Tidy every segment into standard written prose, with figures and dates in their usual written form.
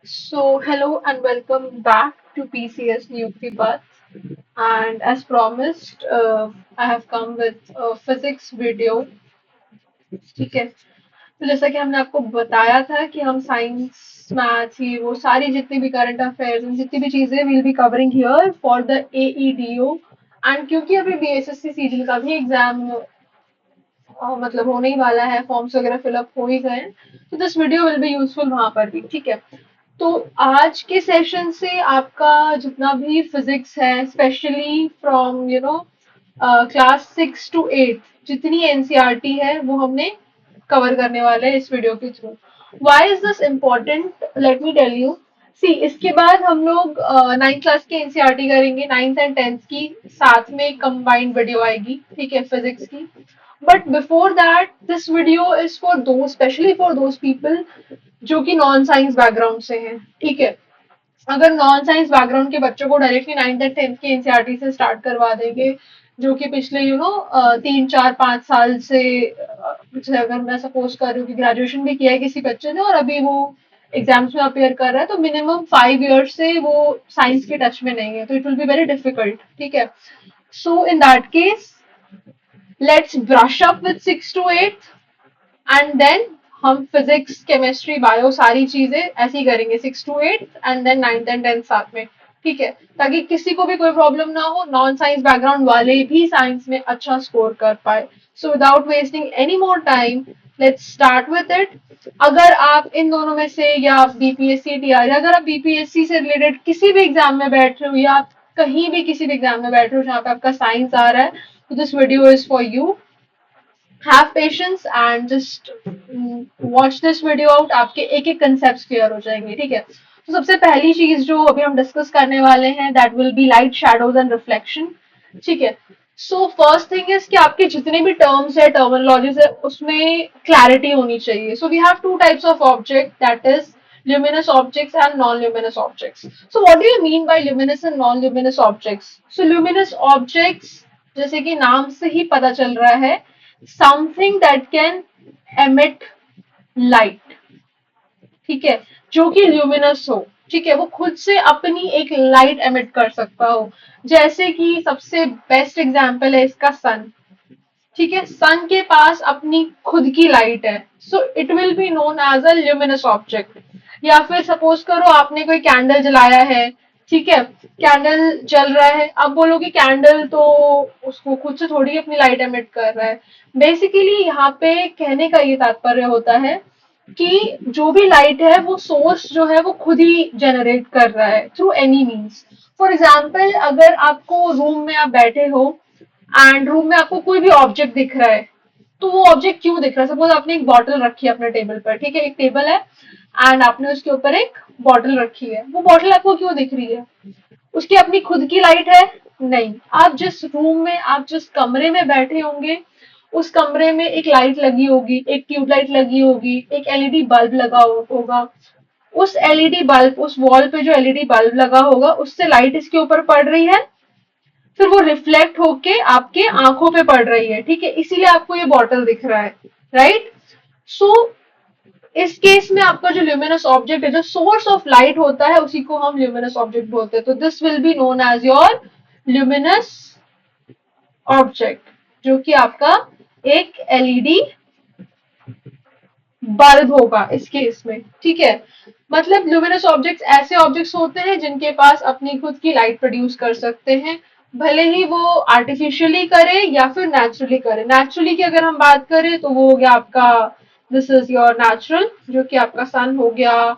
Hello and welcome back to PCS Niyukti Path. And as promised, I have come with a physics video. ठीक है, तो जैसा कि हमने आपको बताया था कि हम साइंस, मैथ्स, ये वो सारी जितनी भी करंट अफेयर्स जितनी भी चीजें will be covering here for the AEDO। And क्योंकि अभी BSSC सीजन का भी एग्जाम मतलब होने ही वाला है, फॉर्म्स वगैरह फिलअप हो ही गए हैं, तो this video will be useful वहां पर भी। ठीक है, तो आज के सेशन से आपका जितना भी फिजिक्स है, स्पेशली फ्रॉम क्लास 6 to 8, जितनी एनसीईआरटी है वो हमने कवर करने वाले हैं इस वीडियो के through. Why is this important, let me tell you. See, इसके बाद हम लोग 9th क्लास की एनसीईआरटी करेंगे, 9th एंड 10th की साथ में कंबाइंड वीडियो आएगी, ठीक है, फिजिक्स की। But before that this video is for दो, स्पेशली फॉर दोज पीपल जो कि नॉन साइंस बैकग्राउंड से हैं। ठीक है, अगर नॉन साइंस बैकग्राउंड के बच्चों को डायरेक्टली 9th एंड 10th की एनसीईआरटी से स्टार्ट करवा देंगे, जो कि पिछले 3 4 5 साल से जैसे अगर मैं सपोज कर रही हूँ कि ग्रेजुएशन भी किया है किसी बच्चे ने और अभी वो एग्जाम्स में अपेयर कर रहा है, तो मिनिमम 5 years से वो साइंस के टच में नहीं है, तो it will be very difficult. ठीक है, so in that case let's brush up with 6 to 8 and then हम फिजिक्स, केमिस्ट्री, बायो सारी चीजें ऐसे ही करेंगे 6 to 8 and then 9th and 10th साथ में। ठीक है, ताकि किसी को भी कोई प्रॉब्लम ना हो, नॉन साइंस बैकग्राउंड वाले भी साइंस में अच्छा स्कोर कर पाए। So without wasting any more time, let's start with it. अगर आप इन दोनों में से, या आप बीपीएससी, टीआर, अगर आप बीपीएससी से रिलेटेड किसी भी एग्जाम में बैठ रहे हो, या आप कहीं भी किसी भी एग्जाम में बैठ रहे हो जहाँ पे आपका साइंस आ रहा है, तो this video is for you. Have patience and just watch this video out, आपके एक एक कंसेप्ट क्लियर हो जाएंगे। ठीक है, तो सबसे पहली चीज जो अभी हम डिस्कस करने वाले हैं, that will be light, shadows and reflection. ठीक है, सो फर्स्ट थिंग इज कि आपके जितने भी टर्म्स है, टर्मिनोलॉजीज है, उसमें क्लैरिटी होनी चाहिए। So we have two types of object, that is luminous objects and non-luminous objects. So what do you mean by luminous and non-luminous objects? So luminous objects, जैसे कि नाम से ही पता चल रहा है, something that can emit light. ठीक है, जो कि ल्यूमिनस हो। ठीक है, वो खुद से अपनी एक लाइट एमिट कर सकता हो। जैसे कि सबसे बेस्ट एग्जांपल है इसका सन। ठीक है, सन के पास अपनी खुद की लाइट है, so it will be known as a luminous object. या फिर सपोज करो आपने कोई कैंडल जलाया है, ठीक है, कैंडल जल रहा है, अब बोलोगे कैंडल तो उसको खुद से थोड़ी अपनी लाइट एमिट कर रहा है। बेसिकली यहाँ पे कहने का ये तात्पर्य होता है कि जो भी लाइट है वो सोर्स जो है वो खुद ही जनरेट कर रहा है through any means. For example, अगर आपको रूम में आप बैठे हो एंड रूम में आपको कोई भी ऑब्जेक्ट दिख रहा है, तो वो ऑब्जेक्ट क्यों दिख रहा है? सपोज आपने एक बॉटल रखी है अपने टेबल पर, ठीक है, एक टेबल है एंड आपने उसके ऊपर एक बॉटल रखी है, वो बॉटल आपको क्यों दिख रही है? उसकी अपनी खुद की लाइट है? नहीं। आप जिस रूम में, आप जिस कमरे में बैठे होंगे, उस कमरे में एक लाइट लगी होगी, एक ट्यूबलाइट लगी होगी, एक एलईडी बल्ब लगा होगा। उस एलईडी बल्ब, उस वॉल पे जो एलईडी बल्ब लगा होगा, उससे लाइट इसके ऊपर पड़ रही है, फिर वो रिफ्लेक्ट होके आपके आंखों पे पड़ रही है। ठीक है, इसीलिए आपको ये बॉटल दिख रहा है, राइट? सो इस केस में आपका जो ल्यूमिनस ऑब्जेक्ट है, जो सोर्स ऑफ लाइट होता है, उसी को हम ल्यूमिनस ऑब्जेक्ट बोलते हैं। तो this will be known as your luminous object, जो कि आपका एक एलईडी बल्ब होगा इस केस में। ठीक है, मतलब ल्यूमिनस ऑब्जेक्ट्स ऐसे ऑब्जेक्ट्स होते हैं जिनके पास अपनी खुद की लाइट प्रोड्यूस कर सकते हैं, भले ही वो आर्टिफिशियली करे या फिर नेचुरली करे। नेचुरली की अगर हम बात करें तो वो हो गया आपका, दिस इज योर नेचुरल, जो कि आपका सन हो गया।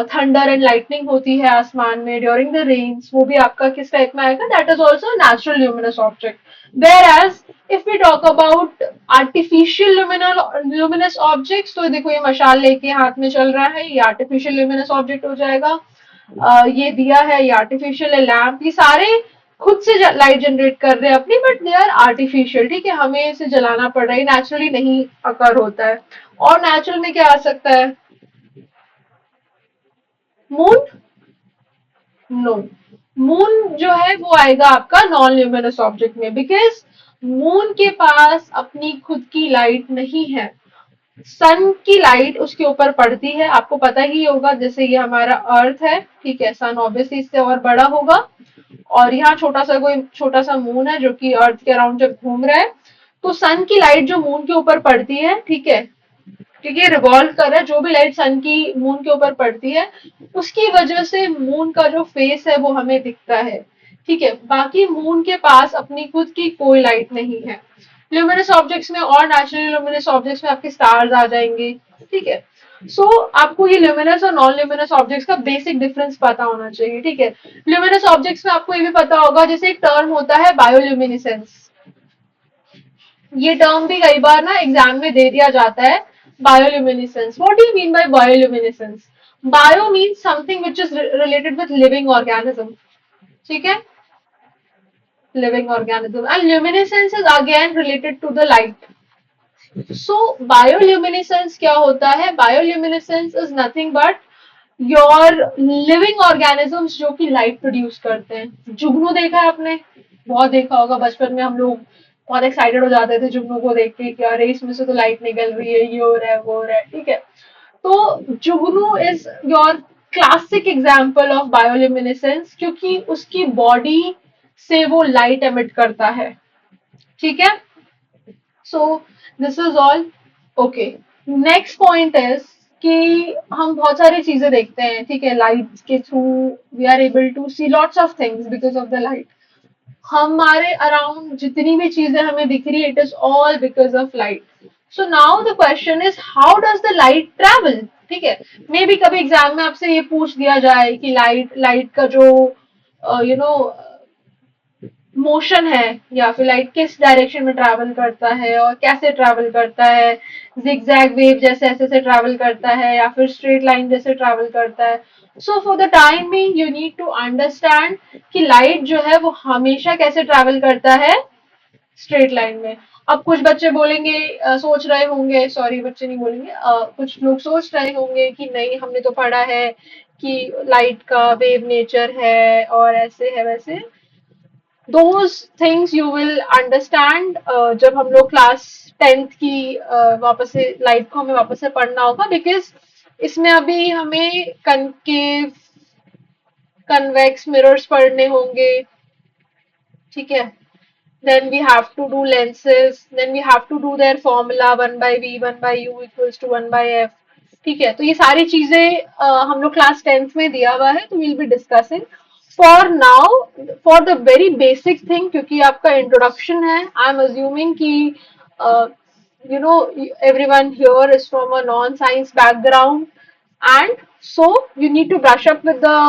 थंडर एंड लाइटनिंग होती है आसमान में ड्यूरिंग द रेन्स, वो भी आपका किस टाइप में आएगा? That is also natural luminous object. Whereas if we talk about artificial luminous objects, तो देखो ये मशाल लेके हाथ में चल रहा है, ये आर्टिफिशियल ल्यूमिनस ऑब्जेक्ट हो जाएगा। ये दिया है, ये आर्टिफिशियल है। लैम्प, ये सारे खुद से लाइट जनरेट कर रहे हैं अपनी, बट दे आर आर्टिफिशियल। ठीक है, हमें इसे जलाना पड़ रहा है, नेचुरली नहीं अकर होता है। और नेचुरल में क्या आ सकता है? मून? नो, मून जो है वो आएगा आपका नॉन ल्यूमिनस ऑब्जेक्ट में, बिकॉज मून के पास अपनी खुद की लाइट नहीं है। सन की लाइट उसके ऊपर पड़ती है, आपको पता ही होगा, जैसे ये हमारा अर्थ है, ठीक है, सन ऑब्वियसली इससे और बड़ा होगा, और यहाँ छोटा सा कोई छोटा सा मून है जो कि अर्थ के अराउंड जब घूम रहा है, तो सन की लाइट जो मून के ऊपर पड़ती है, ठीक है, क्योंकि ये रिवॉल्व कर रहा है, जो भी लाइट सन की मून के ऊपर पड़ती है उसकी वजह से मून का जो फेस है वो हमें दिखता है, ठीक है। बाकी मून के पास अपनी खुद की कोई लाइट नहीं है। ल्यूमिनस ऑब्जेक्ट्स में और नेचुरली ल्यूमिनस ऑब्जेक्ट्स में आपके स्टार्स आ जाएंगे, ठीक है। सो आपको ये ल्यूमिनस और नॉन ल्यूमिनस ऑब्जेक्ट्स का बेसिक डिफरेंस पता होना चाहिए, ठीक है। ल्यूमिनस ऑब्जेक्ट्स में आपको ये भी पता होगा, जैसे एक टर्म होता है बायोल्यूमिनेसेंस, ये टर्म भी कई बार ना एग्जाम में दे दिया जाता है। Bioluminescence, what do you mean by bioluminescence? Bio means something which is related with living organism, ठीक है, living organism, and luminescence is again related to the light. So bioluminescence क्या होता है? Bioluminescence is nothing but your living organisms जो कि light produce करते हैं। जुगनू देखा है आपने? बहुत देखा होगा, बचपन में हम लोग बहुत एक्साइटेड हो जाते थे जुगनू को देख के कि अरे इसमें से तो लाइट निकल रही है, ये हो रहा है, वो हो रहा है, ठीक है। तो जुगनू is your classic example of bioluminescence, क्योंकि उसकी बॉडी से वो लाइट एमिट करता है, ठीक है। So this is all. Okay, next point is कि हम बहुत सारी चीजें देखते हैं, ठीक है, लाइट के through we are able to see lots of things because of the light. हमारे अराउंड जितनी भी चीजें हमें दिख रही है, it is all because of light. So now the question is how does the light travel, ठीक है। मे बी कभी एग्जाम में आपसे ये पूछ दिया जाए कि लाइट लाइट का जो यू नो मोशन है, या फिर लाइट किस डायरेक्शन में ट्रैवल करता है और कैसे ट्रैवल करता है, जिगजैग वेव जैसे ऐसे से ट्रैवल करता है या फिर स्ट्रेट लाइन जैसे ट्रैवल करता है। So for the time being you need to understand कि लाइट जो है वो हमेशा कैसे ट्रैवल करता है, स्ट्रेट लाइन में। अब कुछ बच्चे बोलेंगे, सोच रहे होंगे, सॉरी बच्चे नहीं बोलेंगे, कुछ लोग सोच रहे होंगे कि नहीं हमने तो पढ़ा है कि लाइट का वेव नेचर है और ऐसे है वैसे। Those things you will understand जब हम लोग क्लास 10th की वापस से लाइट को हमें वापस से पढ़ना होगा, बिकॉज इसमें अभी हमें कनकेव कन्वेक्स मिरर्स पढ़ने होंगे, ठीक है। Then we have to do lenses, then we have to do their formula 1 by v 1 by u equals to 1 by f, ठीक है। तो ये सारी चीजें हम लोग क्लास 10th में दिया हुआ है, तो will be discussing. For now, for the very basic thing, क्योंकि आपका इंट्रोडक्शन है, आई एम अज्यूमिंग कि you know everyone here is from a non science background, and so you need to brush up with the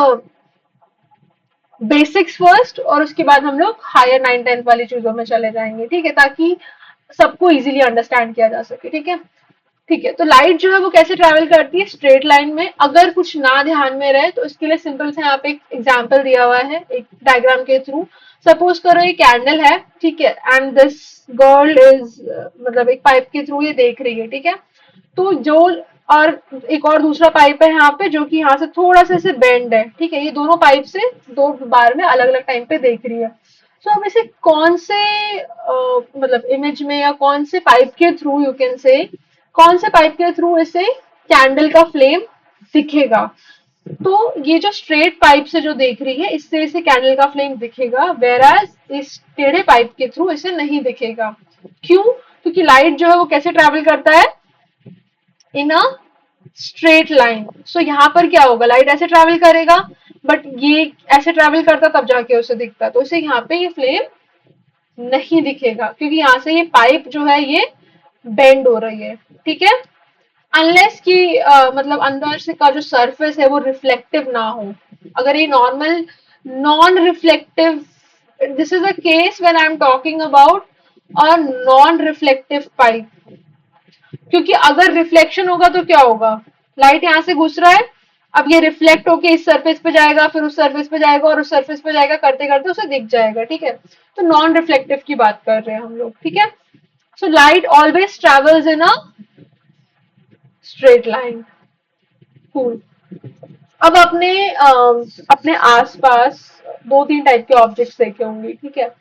basics first, और उसके बाद हम लोग higher 9th 10th वाली चीजों में चले जाएंगे, ठीक है, ताकि सबको इजीली अंडरस्टैंड किया जा सके, ठीक है। ठीक है, तो लाइट जो है वो कैसे ट्रैवल करती है स्ट्रेट लाइन में। अगर कुछ ना ध्यान में रहे तो इसके लिए सिंपल से यहाँ पे एक एग्जाम्पल दिया हुआ है एक डायग्राम के थ्रू। सपोज करो ये कैंडल है, ठीक है, एंड दिस गर्ल इज मतलब एक पाइप के थ्रू ये देख रही है, ठीक है। तो जो, और एक और दूसरा पाइप है यहाँ पे जो कि यहाँ से थोड़ा सा से बेंड है, ठीक है, ये दोनों पाइप से दो बार में अलग अलग टाइम पे देख रही है। तो हम इसे कौन से मतलब इमेज में या कौन से पाइप के थ्रू यू कैन से, कौन से पाइप के थ्रू इसे कैंडल का फ्लेम दिखेगा? तो ये जो स्ट्रेट पाइप से जो देख रही है इससे इसे कैंडल का फ्लेम दिखेगा, वेराज इस टेढ़े पाइप के थ्रू इसे नहीं दिखेगा। क्यों? क्योंकि लाइट जो है वो कैसे ट्रेवल करता है, इन अ स्ट्रेट लाइन। सो यहाँ पर क्या होगा, लाइट ऐसे ट्रेवल करेगा, बट ये ऐसे ट्रेवल करता तब जाके उसे दिखता, तो इसे यहाँ पे ये फ्लेम नहीं दिखेगा क्योंकि यहाँ से ये पाइप जो है ये बेंड हो रही है, ठीक है। अनलेस कि मतलब अंदर से का जो सरफेस है वो रिफ्लेक्टिव ना हो। अगर ये normal non reflective, this is a case when I am talking about a non reflective pipe, क्योंकि अगर रिफ्लेक्शन होगा तो क्या होगा, लाइट यहाँ से घुस रहा है, अब ये रिफ्लेक्ट होके इस सरफेस पे जाएगा, फिर उस सरफेस पे जाएगा और उस सरफेस पे जाएगा, करते करते उसे दिख जाएगा, ठीक है। तो नॉन रिफ्लेक्टिव की बात कर रहे हैं हम लोग, ठीक है। So light always travels in a straight line. Cool. अब अपने आसपास दो तीन टाइप के ऑब्जेक्ट्स देखे होंगे, ठीक है।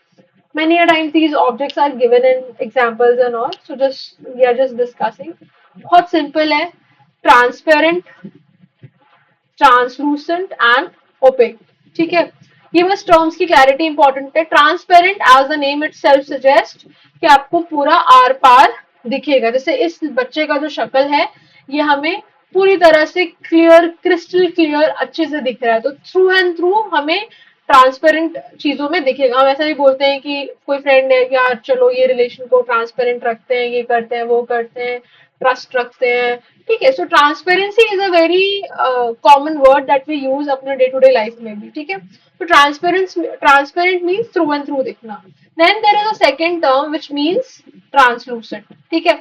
Many a times these objects are given in examples and all, so just we are just discussing. बहुत सिंपल है, ट्रांसपेरेंट, ट्रांसलूसेंट एंड ओपेक। ठीक है, ये बस टर्म्स की क्लैरिटी इंपॉर्टेंट है। Transparent as the name itself suggest कि आपको पूरा आर पार दिखेगा। जैसे इस बच्चे का जो शक्ल है ये हमें पूरी तरह से क्लियर, क्रिस्टल क्लियर अच्छे से दिख रहा है, तो थ्रू एंड थ्रू हमें ट्रांसपेरेंट चीजों में दिखेगा। हम ऐसा भी बोलते हैं कि कोई फ्रेंड है कि यार चलो ये रिलेशन को ट्रांसपेरेंट रखते हैं, ये करते हैं, वो करते हैं, ट्रस्ट रखते हैं। ठीक है, so transparency is a very common word that we use अपने डे टू डे लाइफ में भी। ठीक है, तो transparent means through and through दिखना। Then there is a second term which means translucent. ठीक है,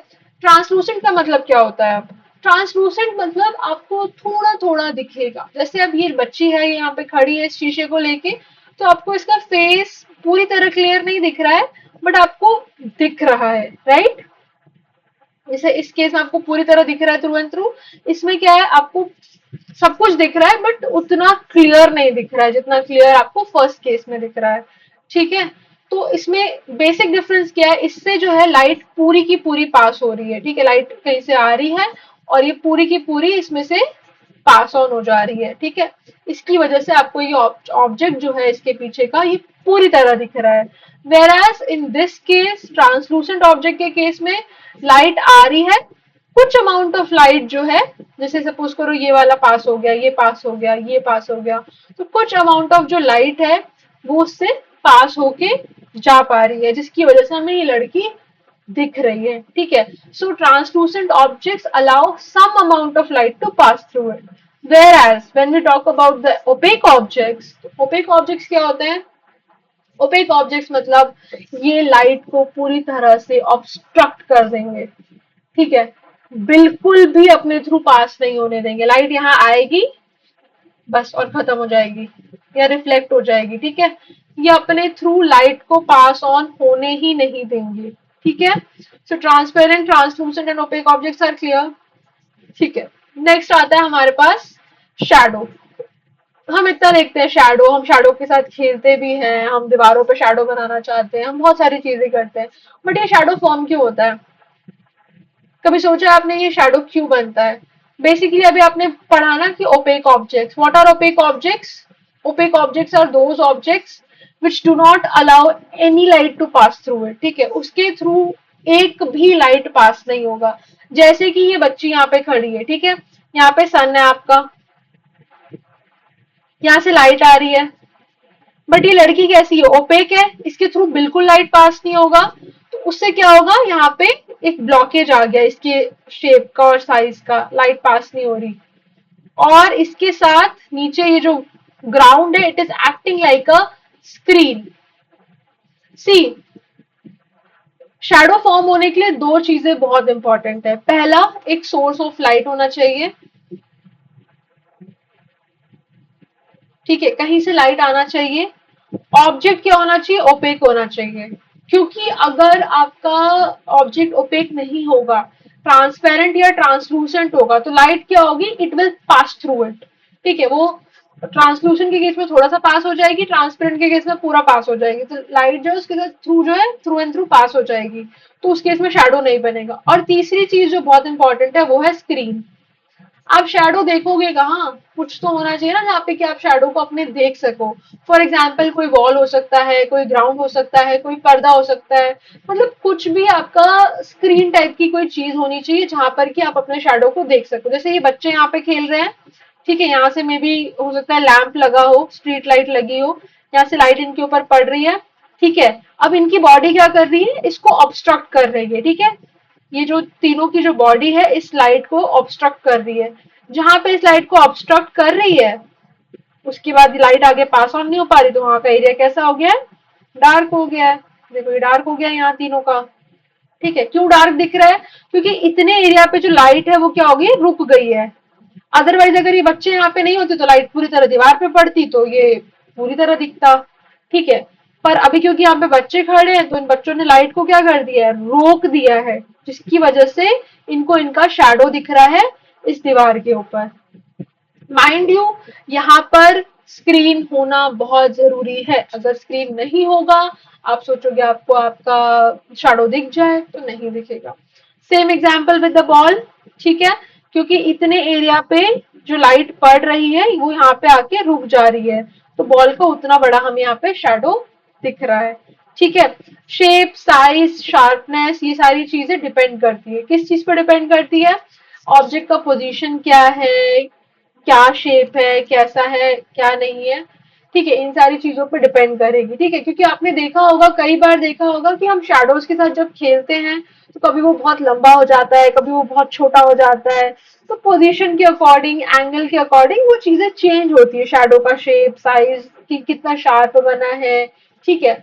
ट्रांसलूसेंट का मतलब क्या होता है? अब ट्रांसलूसेंट मतलब आपको थोड़ा थोड़ा दिखेगा। जैसे अब ये बच्ची है, यहाँ पे खड़ी है इस शीशे को लेके, तो आपको इसका फेस पूरी तरह क्लियर नहीं दिख रहा है, बट आपको दिख रहा है, राइट? जैसे इस केस में आपको पूरी तरह दिख रहा है थ्रू एंड थ्रू, इसमें क्या है, आपको सब कुछ दिख रहा है बट उतना क्लियर नहीं दिख रहा है जितना क्लियर आपको फर्स्ट केस में दिख रहा है। ठीक है, तो इसमें बेसिक डिफरेंस क्या है, इससे जो है लाइट पूरी की पूरी पास हो रही है। ठीक है, लाइट कहीं से आ रही है और ये पूरी की पूरी इसमें से पास ऑन हो जा रही है। ठीक है, इसकी वजह से आपको ये ऑब्जेक्ट जो है इसके पीछे का ये पूरी तरह दिख रहा है। Whereas in this case, translucent object के केस में लाइट आ रही है, कुछ अमाउंट ऑफ लाइट जो है, जैसे सपोज करो ये वाला पास हो गया, ये पास हो गया, ये पास हो गया, तो कुछ अमाउंट ऑफ जो लाइट है वो उससे पास होके जा पा रही है, जिसकी वजह से हमें ये लड़की दिख रही है। ठीक है, so translucent objects allow some amount of light to pass through it, whereas when we talk about the opaque objects, opaque objects क्या होते हैं? ओपेक ऑब्जेक्ट्स मतलब ये लाइट को पूरी तरह से ऑब्स्ट्रक्ट कर देंगे। ठीक है, बिल्कुल भी अपने थ्रू पास नहीं होने देंगे। लाइट यहाँ आएगी बस और खत्म हो जाएगी या रिफ्लेक्ट हो जाएगी। ठीक है, ये अपने थ्रू लाइट को पास ऑन होने ही नहीं देंगे। ठीक है, so transparent, translucent and opaque objects are clear. ठीक है, नेक्स्ट आता है हमारे पास शैडो। हम इतना देखते हैं शैडो, हम शैडो के साथ खेलते भी हैं, हम दीवारों पे शैडो बनाना चाहते हैं, हम बहुत सारी चीजें करते हैं, बट ये शैडो फॉर्म क्यों होता है? कभी सोचा आपने ये शैडो क्यों बनता है? बेसिकली अभी आपने पढ़ा ना कि opaque objects, what are opaque objects? Opaque objects are those objects which do not allow any light to pass through it. ठीक है, उसके थ्रू एक भी लाइट पास नहीं होगा। जैसे कि ये बच्ची यहाँ पे खड़ी है, ठीक है, यहाँ पे सन है आपका, यहाँ से लाइट आ रही है, बट ये लड़की कैसी है? ओपेक है, इसके थ्रू बिल्कुल लाइट पास नहीं होगा। तो उससे क्या होगा, यहाँ पे एक ब्लॉकेज आ गया इसके शेप का और साइज का, लाइट पास नहीं हो रही। और इसके साथ नीचे ये जो ग्राउंड है, it is acting like a screen. See, shadow form होने के लिए दो चीजें बहुत इंपॉर्टेंट है। पहला, एक सोर्स ऑफ लाइट होना चाहिए। ठीक है, कहीं से लाइट आना चाहिए। ऑब्जेक्ट क्या होना चाहिए? ओपेक होना चाहिए। क्योंकि अगर आपका ऑब्जेक्ट ओपेक नहीं होगा, ट्रांसपेरेंट या ट्रांसलूसेंट होगा, तो लाइट क्या होगी? It will pass through it. ठीक है, वो ट्रांसलूसेंट के केस में थोड़ा सा पास हो जाएगी, ट्रांसपेरेंट के केस में पूरा पास हो जाएगी। तो लाइट जो है उसके थ्रू जो है थ्रू एंड थ्रू पास हो जाएगी, तो उस केस में शैडो नहीं बनेगा। और तीसरी चीज जो बहुत इंपॉर्टेंट है वो है स्क्रीन। आप शैडो देखोगे कहाँ? कुछ तो होना चाहिए ना जहाँ पे कि आप शैडो को अपने देख सको। फॉर एग्जाम्पल कोई वॉल हो सकता है, कोई ग्राउंड हो सकता है, कोई पर्दा हो सकता है, मतलब कुछ भी आपका स्क्रीन टाइप की कोई चीज होनी चाहिए जहां पर कि आप अपने शैडो को देख सको। जैसे ये बच्चे यहाँ पे खेल रहे हैं, ठीक है, यहाँ से मे बी हो सकता है लैंप लगा हो, स्ट्रीट लाइट लगी हो, यहाँ से लाइट इनके ऊपर पड़ रही है। ठीक है, अब इनकी बॉडी क्या कर रही है? इसको ऑब्स्ट्रक्ट कर रही है। ठीक है, ये जो तीनों की जो बॉडी है इस लाइट को ऑब्स्ट्रक्ट कर रही है। जहां पे इस लाइट को ऑब्स्ट्रक्ट कर रही है, उसके बाद लाइट आगे पास ऑन नहीं हो पा रही, तो वहां का एरिया कैसा हो गया है? डार्क हो गया है। देखो ये डार्क हो गया है यहाँ तीनों का। ठीक है, क्यों डार्क दिख रहा है? क्योंकि इतने एरिया पे जो लाइट है वो क्या होगी? रुक गई है। अदरवाइज अगर ये बच्चे यहाँ पे नहीं होते तो लाइट पूरी तरह दीवार पे पड़ती, तो ये पूरी तरह दिखता। ठीक है, पर अभी क्योंकि यहाँ पे बच्चे खड़े हैं तो इन बच्चों ने लाइट को क्या कर दिया है? रोक दिया है, जिसकी वजह से इनको इनका शैडो दिख रहा है इस दीवार के ऊपर। माइंड यू, यहाँ पर स्क्रीन होना बहुत जरूरी है। अगर स्क्रीन नहीं होगा, आप सोचोगे आपको आपका शैडो दिख जाए, तो नहीं दिखेगा। Same example with the ball, ठीक है, क्योंकि इतने एरिया पे जो लाइट पड़ रही है वो यहाँ पे आके रुक जा रही है, तो बॉल का उतना बड़ा हमें यहाँ पे शेडो दिख रहा है, ठीक है। शेप, साइज, शार्पनेस, ये सारी चीजें डिपेंड करती है, किस चीज पर डिपेंड करती है? ऑब्जेक्ट का पोजीशन क्या है, क्या शेप है, कैसा है, क्या नहीं है, ठीक है, इन सारी चीजों पर डिपेंड करेगी, ठीक है। क्योंकि आपने देखा होगा, कई बार देखा होगा कि हम शैडोज के साथ जब खेलते हैं तो कभी वो बहुत लंबा हो जाता है, कभी वो बहुत छोटा हो जाता है, तो पोजीशन के अकॉर्डिंग, एंगल के अकॉर्डिंग वो चीजें चेंज होती है, शैडो का शेप, साइज, कि कितना शार्प बना है, ठीक है।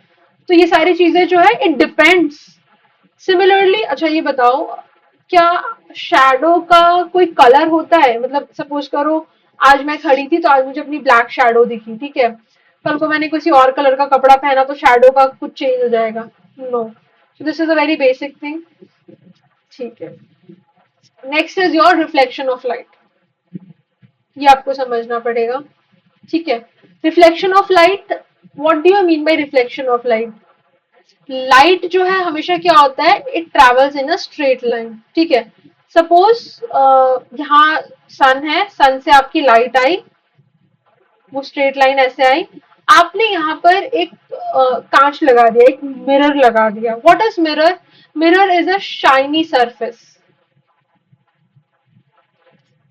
तो ये सारी चीजें जो है इट डिपेंड्स। सिमिलरली, अच्छा ये बताओ, क्या शैडो का कोई कलर होता है? मतलब सपोज करो, आज मैं खड़ी थी तो आज मुझे अपनी ब्लैक शैडो दिखी, ठीक है, कल को मैंने किसी और कलर का कपड़ा पहना तो शैडो का कुछ चेंज हो जाएगा? No. So this is a very basic thing, ठीक है। Next is your reflection of light, ये आपको समझना पड़ेगा, ठीक है। Reflection of light, what do you mean by reflection of light? Light जो है हमेशा क्या होता है, it travels in a straight line, ठीक है। सपोज यहाँ सन है, सन से आपकी लाइट आई, वो स्ट्रेट लाइन ऐसे आई, आपने यहाँ पर एक कांच लगा दिया, एक मिरर लगा दिया। What is mirror? Mirror is a shiny surface.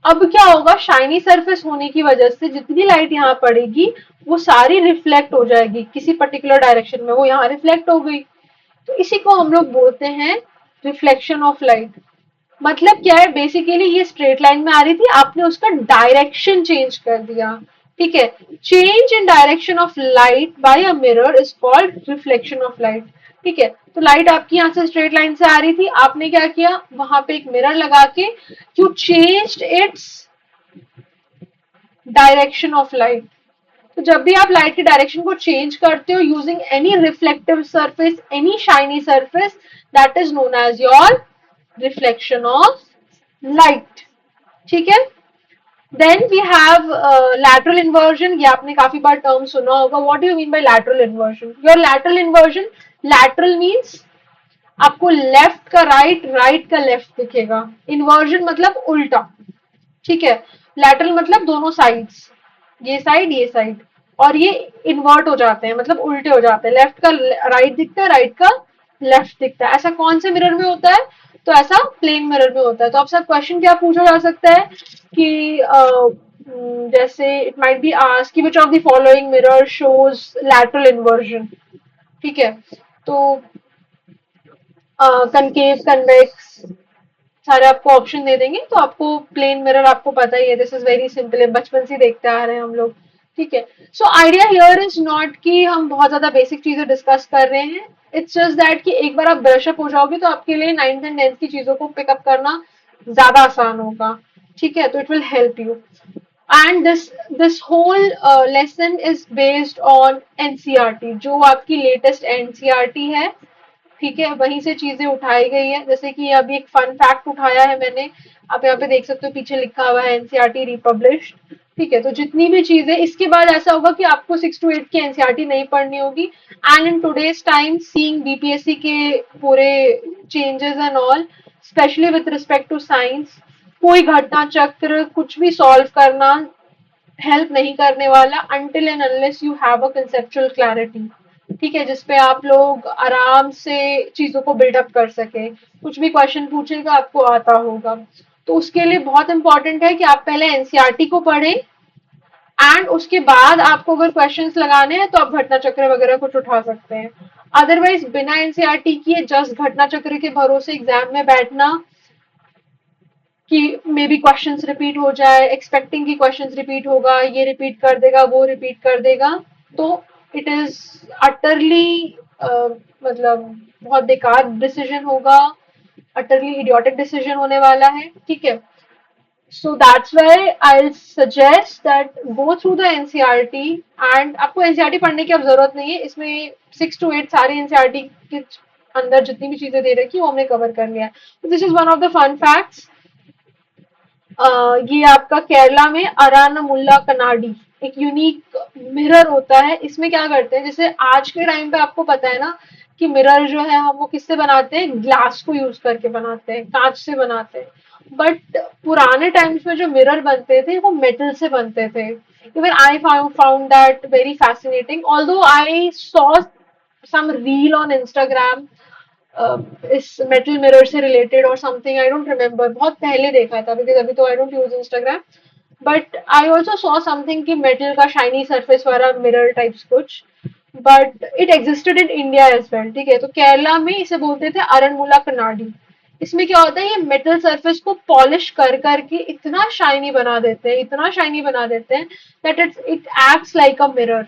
अब क्या होगा, शाइनी सरफेस होने की वजह से जितनी लाइट यहाँ पड़ेगी वो सारी रिफ्लेक्ट हो जाएगी किसी पर्टिकुलर डायरेक्शन में, वो यहाँ रिफ्लेक्ट हो गई, तो इसी को हम लोग बोलते हैं रिफ्लेक्शन ऑफ लाइट। मतलब क्या है, बेसिकली ये स्ट्रेट लाइन में आ रही थी, आपने उसका डायरेक्शन चेंज कर दिया, ठीक है। Change in direction of light by a mirror is called reflection of light, ठीक है। तो लाइट आपकी यहाँ से स्ट्रेट लाइन से आ रही थी, आपने क्या किया, वहां पे एक मिरर लगा के you changed its direction of light. तो जब भी आप लाइट के डायरेक्शन को चेंज करते हो using any reflective surface, any shiny surface, that is known as your reflection of light, ठीक है। Then we have lateral inversion, ये आपने काफी बार टर्म सुना होगा। What do you mean by lateral inversion? Your lateral inversion, lateral means आपको left का राइट, राइट का लेफ्ट दिखेगा, इन्वर्जन मतलब उल्टा, ठीक है। लैटरल मतलब दोनों साइड्स, ये साइड, ये साइड, और ये इन्वर्ट हो जाते हैं, मतलब उल्टे हो जाते हैं, लेफ्ट का राइट दिखता है, राइट का लेफ्ट दिखता है। ऐसा कौन से मिरर में होता है? तो ऐसा प्लेन मिरर में होता है। तो आपसे क्वेश्चन क्या पूछा जा सकता है कि जैसे इट माइट बी आस्क्ड कि which of the following mirror shows lateral inversion, ठीक है। तो कनकेव, कन्वेक्स, सारे आपको ऑप्शन दे देंगे, तो आपको प्लेन मिरर आपको पता ही है, दिस इज वेरी सिंपल है, बचपन से देखते आ रहे हैं हम लोग, ठीक है। So idea here is not कि हम बहुत ज्यादा बेसिक चीजें डिस्कस कर रहे हैं, इट्स जस्ट दैट कि एक बार आप ब्रशअप हो जाओगे तो आपके लिए 9th एंड 10th की चीजों को पिकअप करना ज्यादा आसान होगा, ठीक है। तो it will help you, and this whole lesson is based on NCERT, जो आपकी लेटेस्ट एनसीईआरटी है, ठीक है, वहीं से चीजें उठाई गई है। जैसे कि अभी एक फन फैक्ट उठाया है मैंने, आप यहाँ पे देख सकते हो, पीछे लिखा हुआ है एनसीईआरटी रिपब्लिश्ड, ठीक है। तो जितनी भी चीजें, इसके बाद ऐसा होगा कि आपको 6 to 8 की एनसीईआरटी नहीं पढ़नी होगी, and in today's time seeing BPSC के पूरे changes and all, specially with respect to science, कोई घटना चक्र कुछ भी सॉल्व करना हेल्प नहीं करने वाला until and unless you have a conceptual clarity, ठीक है, जिसपे आप लोग आराम से चीजों को बिल्डअप कर सके, कुछ भी क्वेश्चन पूछेगा आपको आता होगा। तो उसके लिए बहुत इंपॉर्टेंट है कि आप पहले एनसीईआरटी को पढ़ें, एंड उसके बाद आपको अगर क्वेश्चंस लगाने हैं तो आप घटना चक्र वगैरह कुछ उठा सकते हैं। अदरवाइज बिना एनसीईआरटी किए जस्ट घटना चक्र के भरोसे एग्जाम में बैठना कि मे बी क्वेश्चंस रिपीट हो जाए, एक्सपेक्टिंग कि क्वेश्चंस रिपीट होगा, ये रिपीट कर देगा, वो रिपीट कर देगा, तो इट इज अटरली मतलब बहुत बेकार डिसीजन होगा, अटरली इडियोटिक डिसीजन होने वाला है, ठीक है। सो that's why I suggest that go through the NCERT, and आपको एनसीईआरटी पढ़ने की अब जरूरत नहीं है, इसमें 6 to 8 सारी एनसीईआरटी के अंदर जितनी भी चीजें दे रखी है वो हमने कवर कर लिया है। This is one of the fun facts. ये आपका केरला में अरानमुल्ला कनाडी एक यूनिक मिरर होता है। इसमें क्या करते हैं, जैसे आज के टाइम पे आपको पता है ना कि मिरर जो है हम वो किससे बनाते हैं, ग्लास को यूज करके बनाते हैं, कांच से बनाते हैं। बट पुराने टाइम्स में जो मिरर बनते थे वो मेटल से बनते थे। Even I found that very fascinating, although I saw some reel on Instagram इस मेटल मिरर से रिलेटेड और समथिंग, आई डोंट रिमेम्बर, बहुत पहले देखा था बिकॉज अभी तो I don't use Instagram. But I also saw something कि मेटल का शाइनी सरफेस वाला मिरर टाइप्स कुछ, but it existed in India as well. ठीक है, तो केरला में इसे बोलते थे अरनमुला कनाडी। इसमें क्या होता है, ये मेटल सरफेस को पॉलिश कर करके इतना शाइनी बना देते हैं, इतना शाइनी बना देते हैं that it acts like a mirror.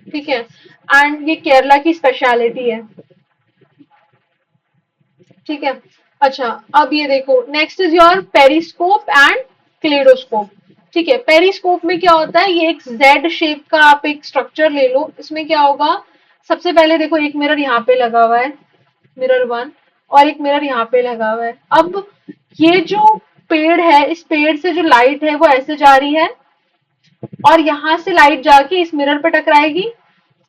ठीक है, एंड ये केरला की स्पेशलिटी है। ठीक है, अच्छा, अब ये देखो, next is your periscope and kaleidoscope. ठीक है, पेरिस्कोप में क्या होता है, ये एक जेड शेप का आप एक स्ट्रक्चर ले लो। इसमें क्या होगा, सबसे पहले देखो एक मिरर यहाँ पे लगा हुआ है, मिरर वन, और एक मिरर यहाँ पे लगा हुआ है। अब ये जो पेड़ है, इस पेड़ से जो लाइट है वो ऐसे जा रही है और यहाँ से लाइट जाके इस मिरर पे टकराएगी।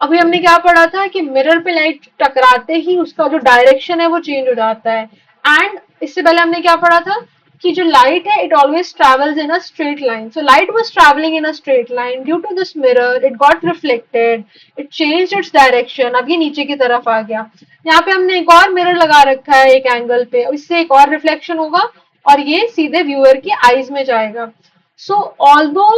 अभी हमने क्या पढ़ा था कि मिरर पे लाइट टकराते ही उसका जो डायरेक्शन है वो चेंज हो जाता है। एंड इससे पहले हमने क्या पढ़ा था कि जो लाइट है it always travels in a straight line. So light was travelling in a straight line, due to this mirror it got reflected, it changed its direction. अब ये नीचे की तरफ आ गया। यहाँ पे हमने एक और मिरर लगा रखा है एक एंगल पे, इससे एक और रिफ्लेक्शन होगा और ये सीधे व्यूअर की आईज में जाएगा। सो ऑल्दो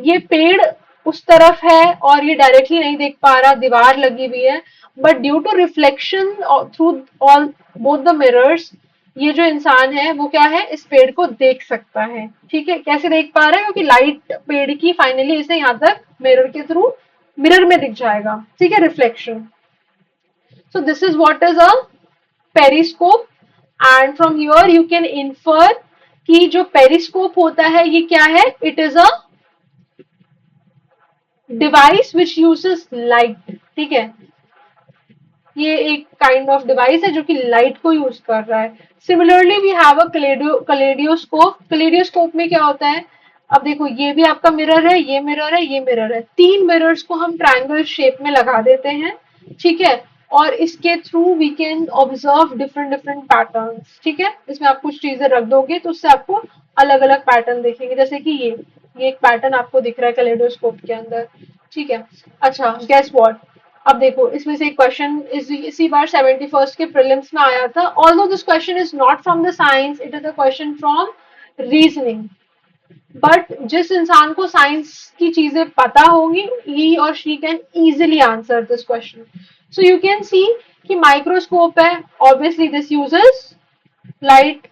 ये पेड़ उस तरफ है और ये डायरेक्टली नहीं देख पा रहा, दीवार लगी हुई है, but due to reflection through all both the mirrors, ये जो इंसान है वो क्या है, इस पेड़ को देख सकता है। ठीक है, कैसे देख पा रहा है, क्योंकि लाइट पेड़ की फाइनली इसे यहाँ तक मिरर के थ्रू मिरर में दिख जाएगा। ठीक है, reflection. So this is what is a periscope, and from here you can infer कि जो पेरिस्कोप होता है ये क्या है, it is a device which uses light. ठीक है, ये एक काइंड ऑफ डिवाइस है जो कि लाइट को यूज कर रहा है। Similarly we have a kaleidoscope. Kaleidoscope में क्या होता है, अब देखो ये भी आपका मिरर है, ये मिरर है, ये मिरर है, तीन मिरर्स को हम ट्रायंगल शेप में लगा देते हैं। ठीक है, और इसके through we can observe different different patterns. ठीक है, इसमें आप कुछ चीजें रख दोगे तो उससे आपको अलग अलग पैटर्न दिखेंगे, जैसे कि ये एक पैटर्न आपको दिख रहा है कलेडोस्कोप के अंदर। ठीक है, अच्छा, गेस व्हाट, अब देखो इसमें से एक क्वेश्चन इसी बार 71st के प्रीलिम्स में आया था। Although this question is not from the science, it is a question from reasoning, but जिस इंसान को साइंस की चीजें पता होंगी ही और she can easily answer this question. So you can see कि माइक्रोस्कोप है, obviously this uses light.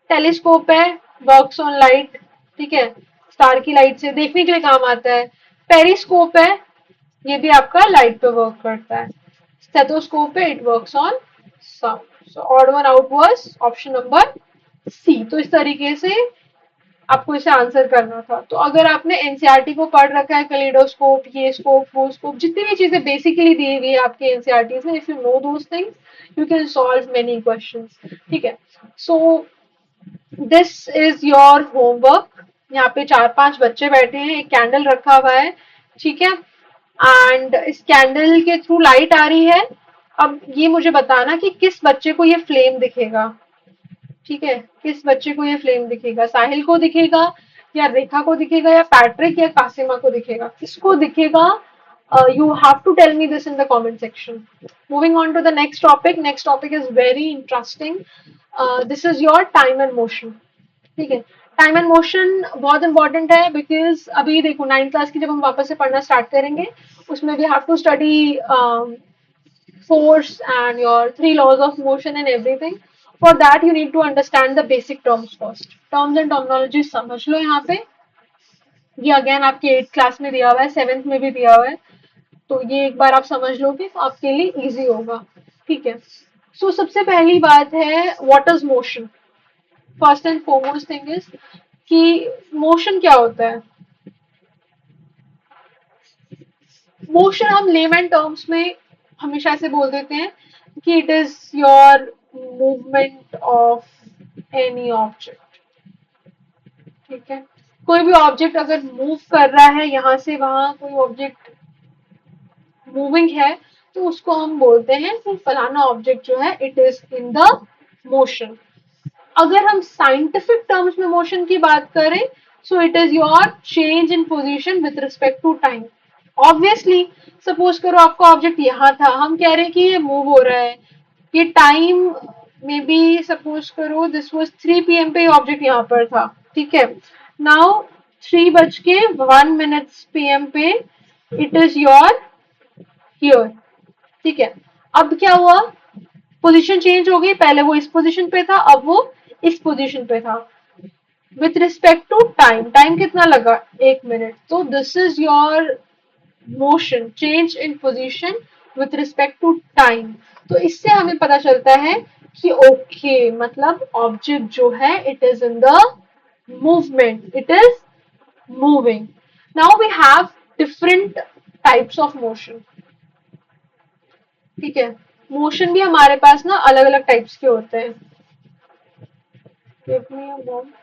Telescope है, वर्क्स ऑन लाइट। ठीक है, स्टार की लाइट से देखने के लिए काम आता है। पेरिस्कोप है, ये भी आपका लाइट पे वर्क करता है। स्टेथोस्कोप है, it works on sound. So odd one out was option number C. तो इस तरीके से आपको इसे आंसर करना था। तो अगर आपने एनसीईआरटी को पढ़ रखा है, कलेडोस्कोप, ये स्कोप, वो स्कोप, जितनी भी चीजें बेसिकली दी हुई है आपके एनसीईआरटी में, if you know those things you can solve many questions. ठीक है, so this is your homework. यहाँ पे चार पांच बच्चे बैठे हैं, एक कैंडल रखा हुआ है। ठीक है, एंड इस कैंडल के थ्रू लाइट आ रही है। अब ये मुझे बताना कि किस बच्चे को ये फ्लेम दिखेगा। ठीक है, किस बच्चे को ये फ्लेम दिखेगा, साहिल को दिखेगा या रेखा को दिखेगा या पैट्रिक या कासिमा को दिखेगा, किसको दिखेगा? You have to tell me this in the comment section. Moving on to the next topic, next topic is very interesting. This is your time and motion. ठीक है, टाइम एंड मोशन बहुत important है, because अभी देखो 9th class की जब हम वापस से पढ़ना स्टार्ट करेंगे उसमें we have to study force and your three laws of motion and everything. For that you need to understand the basic terms first. Terms and terminology समझ लो यहाँ पे। ये अगेन आपके 8th क्लास में दिया हुआ है, 7th में भी दिया हुआ है, तो ये एक बार आप समझ लोगे तो आपके लिए इजी होगा। ठीक है, सो सबसे पहली बात है what is motion. First and foremost thing is कि मोशन क्या होता है। मोशन हम लेमन टर्म्स में हमेशा ऐसे बोल देते हैं कि it is your movement of any object. ठीक है, कोई भी ऑब्जेक्ट अगर मूव कर रहा है यहाँ से वहां, कोई ऑब्जेक्ट मूविंग है, तो उसको हम बोलते हैं कि फलाना ऑब्जेक्ट जो है it is in the motion. अगर हम साइंटिफिक टर्म्स में मोशन की बात करें, so it is your change in position with respect to time. Obviously suppose करो आपका ऑब्जेक्ट यहाँ था, हम कह रहे हैं कि ये मूव हो रहा है, ये टाइम में बी सपोज करो दिस वाज 3 PM पे ऑब्जेक्ट यहाँ पर था, ठीक है। नाउ 3:01 PM पे इट इज योर हियर, ठीक है। अब क्या हुआ, पोजीशन चेंज हो गई, पहले वो इस पोजीशन पे था, अब वो इस पोजीशन पे था। With respect to time, time कितना लगा, 1 मिनट। तो this is your motion, change in position with respect to time. तो इससे हमें पता चलता है कि ओके मतलब ऑब्जेक्ट जो है it is in the movement, it is moving. Now we have different types of motion, ठीक है। मोशन भी हमारे पास ना अलग अलग टाइप्स के होते हैं। Give me a moment.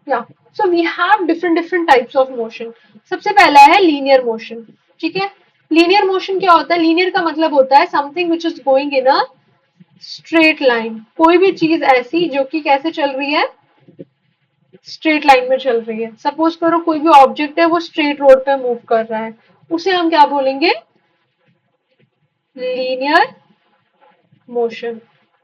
Yeah, so we have different types of motion. सबसे पहला है लीनियर मोशन, ठीक है। लीनियर मोशन क्या होता है, लीनियर का मतलब होता है something which is going in a straight line. कोई भी चीज ऐसी जो कि कैसे चल रही है, स्ट्रेट लाइन में चल रही है। सपोज करो कोई भी ऑब्जेक्ट है वो स्ट्रेट रोड पे मूव कर रहा है, उसे हम क्या बोलेंगे, लीनियर मोशन।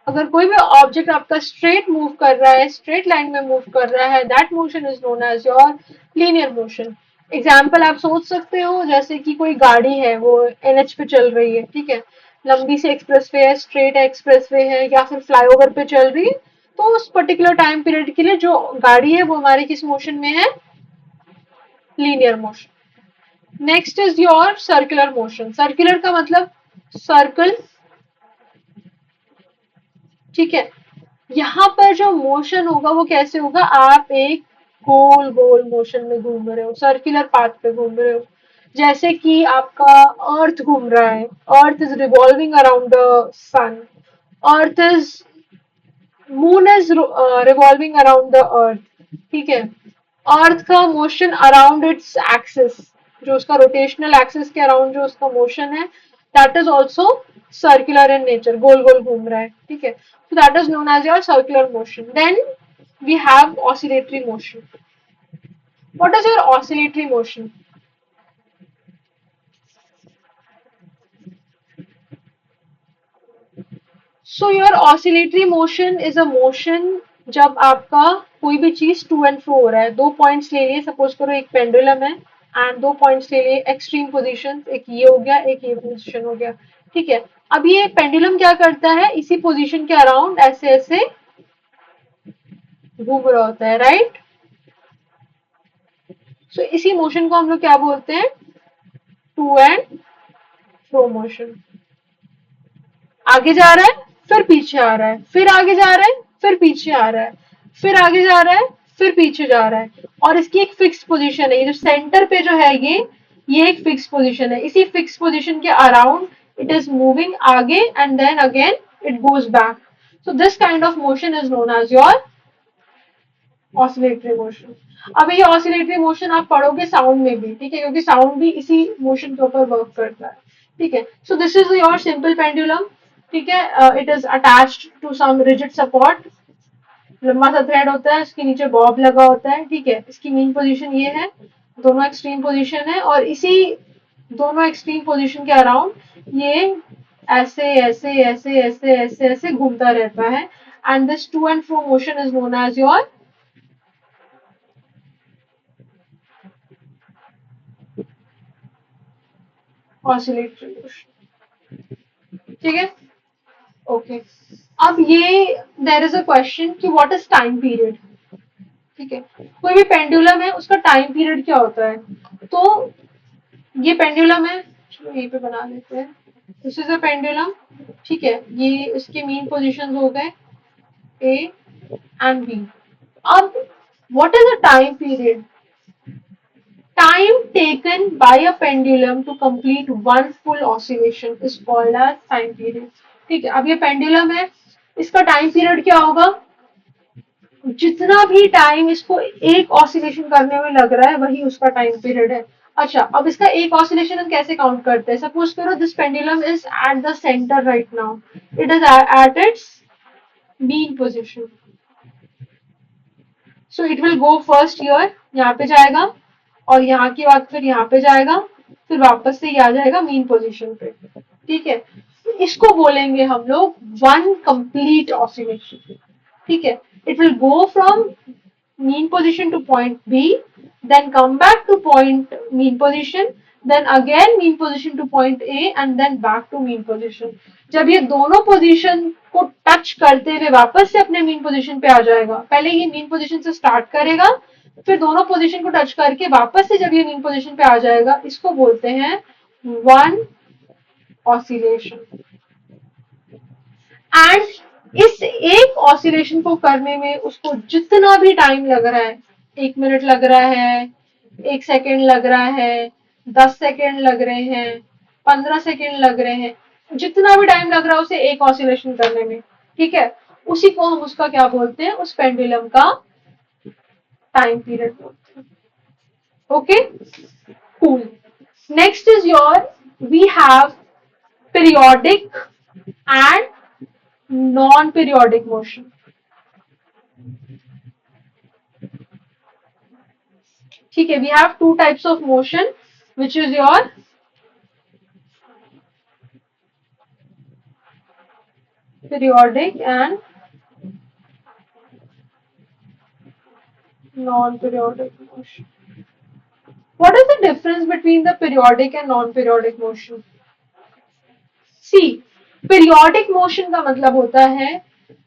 अगर कोई भी ऑब्जेक्ट आपका स्ट्रेट मूव कर रहा है, स्ट्रेट लाइन में मूव कर रहा है, that motion is known as your linear motion. Example आप सोच सकते हो, जैसे कि कोई गाड़ी है वो एनएच पे चल रही है, ठीक है, लंबी सी एक्सप्रेसवे है, स्ट्रेट एक्सप्रेसवे है या फिर फ्लाईओवर पे चल रही है, तो उस पर्टिकुलर टाइम पीरियड के लिए जो गाड़ी है वो हमारे किस मोशन में है, linear motion. Next is your circular motion. Circular का मतलब सर्कल, ठीक है। यहाँ पर जो मोशन होगा वो कैसे होगा, आप एक गोल गोल मोशन में घूम रहे हो, सर्कुलर पाथ पे घूम रहे हो। जैसे कि आपका अर्थ घूम रहा है, Earth is revolving around the sun, Earth is, moon is revolving around the Earth, ठीक है। अर्थ का मोशन अराउंड इट्स एक्सिस, जो उसका रोटेशनल एक्सिस के अराउंड जो उसका मोशन है, that is also circular in nature, गोल गोल घूम रहा है, ठीक है। So that is known as your circular motion. Then we have oscillatory motion. What is your oscillatory motion? So your oscillatory motion is a motion जब आपका कोई भी चीज टू एंड फ्रो हो रहा है। दो पॉइंट्स ले लिए, सपोज करो एक पेंडुलम है एंड दो पॉइंट्स ले लिए एक्सट्रीम पोजीशन, एक ये हो गया एक ये पोजीशन हो गया, ठीक है। अब ये पेंडुलम क्या करता है, इसी पोजीशन के अराउंड ऐसे ऐसे घूम रहा होता है, राइट। सो इसी मोशन को हम लोग क्या बोलते हैं, टू एंड फ्रो मोशन। आगे जा रहा है, फिर पीछे आ रहा है, फिर आगे जा रहा है, फिर पीछे आ रहा है, फिर आगे जा रहा है, फिर पीछे जा रहा है। और इसकी एक फिक्स पोजीशन है, ये जो सेंटर पे जो है ये एक फिक्स पोजीशन है। इसी फिक्स पोजीशन के अराउंड इट इज मूविंग आगे and then again it goes back. So this kind of motion is known as your oscillatory motion. अब ये ऑसिलेटरी मोशन आप पढ़ोगे साउंड में भी, ठीक है, क्योंकि साउंड भी इसी मोशन के ऊपर वर्क करता है, ठीक है। So this is your simple pendulum, ठीक है। It is attached to some rigid support, लंबा सा थ्रेड होता है, उसके नीचे बॉब लगा होता है, ठीक है। इसकी मेन पोजीशन ये है, दोनों एक्सट्रीम पोजीशन है, और इसी दोनों एक्सट्रीम पोजीशन के अराउंड ये ऐसे ऐसे ऐसे ऐसे ऐसे ऐसे घूमता रहता है। And this to and fro motion is known as your oscillatory motion, ठीक है। ओके, अब ये देर इज अ क्वेश्चन कि व्हाट इज टाइम पीरियड, ठीक है। कोई भी पेंडुलम है उसका टाइम पीरियड क्या होता है, तो ये पेंडुलम है, चलो यहीं पे बना लेते हैं, दिस इज अ पेंडुलम, ठीक है। ये इसके मेन पोजीशंस हो गए ए एंड बी। अब what is a time period, time taken by a pendulum to complete one full oscillation is called as time period, ठीक है। अब ये पेंडुलम है, इसका टाइम पीरियड क्या होगा, जितना भी टाइम इसको एक ऑसिलेशन करने में लग रहा है वही उसका टाइम पीरियड है। अच्छा, अब इसका एक ऑसिलेशन हम कैसे काउंट करते हैं? सपोज करो this pendulum is at the centre right now, it is at its mean position, so it will go first year, यहाँ पे जाएगा और यहाँ की बात फिर यहाँ पे जाएगा, फिर वापस से ये आ जाएगा मीन पोजीशन पे। ठीक है, इसको बोलेंगे हम लोग वन कंप्लीट ऑसिलेशन। ठीक है, it will go from mean position to point B, then come back to point mean position, then again mean position to point A and then back to mean position. जब ये दोनों position को touch करते हुए वापस से अपने mean position पे आ जाएगा, पहले ये मीन पोजीशन से स्टार्ट करेगा, फिर दोनों पोजीशन को टच करके वापस से जब ये मीन पोजीशन पे आ जाएगा, इसको बोलते हैं वन ऑसिलेशन। एंड इस एक ऑसिलेशन को करने में उसको जितना भी टाइम लग रहा है, 1 मिनट लग रहा है, 1 सेकेंड लग रहा है, 10 सेकेंड लग रहे हैं, 15 सेकेंड लग रहे हैं, जितना भी टाइम लग रहा है उसे एक ऑसिलेशन करने में, ठीक है, उसी को हम उसका क्या बोलते हैं, उस पेंडुलम का टाइम पीरियड बोलते हैं। Okay, cool. Next is your, we have periodic and non-periodic motion. ठीक है, we have two types of motion, which is your periodic and non-periodic motion. What is the difference between the periodic and non-periodic motion? See, periodic motion का मतलब होता है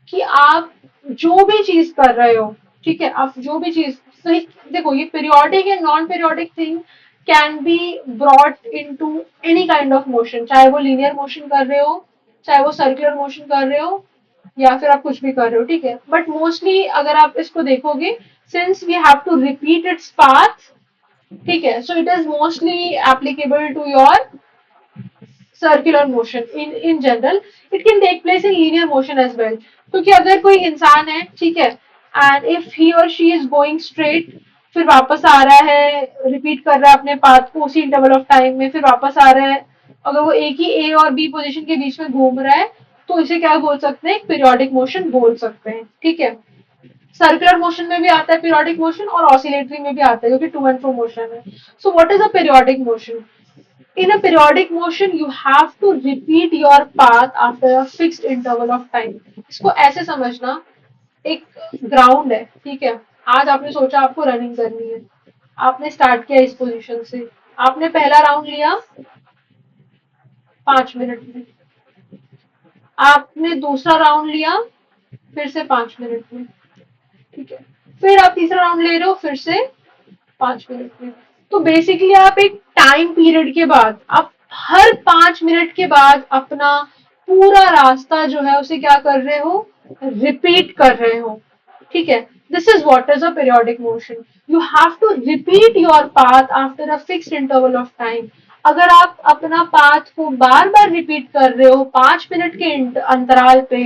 कि आप जो भी चीज कर रहे हो, ठीक है, आप जो भी चीज, तो देखो ये periodic and non-periodic thing can be brought into any kind of motion, चाहे वो linear motion कर रहे हो, चाहे वो circular motion कर रहे हो, या फिर आप कुछ भी कर रहे हो, ठीक है, बट मोस्टली अगर आप इसको देखोगे, since we have to repeat its path, ठीक है, so it is mostly applicable to your circular motion in general, it can take place in linear motion as well, क्योंकि अगर कोई इंसान है, ठीक है, एंड इफ ही और शी इज गोइंग स्ट्रेट, फिर वापस आ रहा है, रिपीट कर रहा है अपने पाथ को उसी इंटरवल ऑफ टाइम में, फिर वापस आ रहा है, अगर वो एक ही ए और बी पोजीशन के बीच में घूम रहा है, तो इसे क्या बोल सकते हैं, पीरियोडिक मोशन बोल सकते हैं। ठीक है, सर्कुलर मोशन में भी आता है पीरियोडिक मोशन और ऑसिलेटरी में भी आता है, क्योंकि टू एंड फ्रो मोशन है। So what is a periodic motion? In a periodic motion you have to repeat your path after a fixed interval of time. इसको ऐसे समझना, एक ग्राउंड है, ठीक है, आज आपने सोचा आपको रनिंग करनी है, आपने स्टार्ट किया इस पोजीशन से, आपने पहला राउंड लिया 5 मिनट में, आपने दूसरा राउंड लिया फिर से 5 मिनट में, ठीक है, फिर आप तीसरा राउंड ले रहे हो फिर से 5 मिनट में। तो बेसिकली आप एक टाइम पीरियड के बाद, आप हर 5 मिनट के बाद अपना पूरा रास्ता जो है उसे क्या कर रहे हो, रिपीट कर रहे हो। ठीक है, this is what is a periodic motion, you have to repeat your path after a fixed interval of time. अगर आप अपना पाथ को बार बार रिपीट कर रहे हो 5 मिनट के अंतराल पे,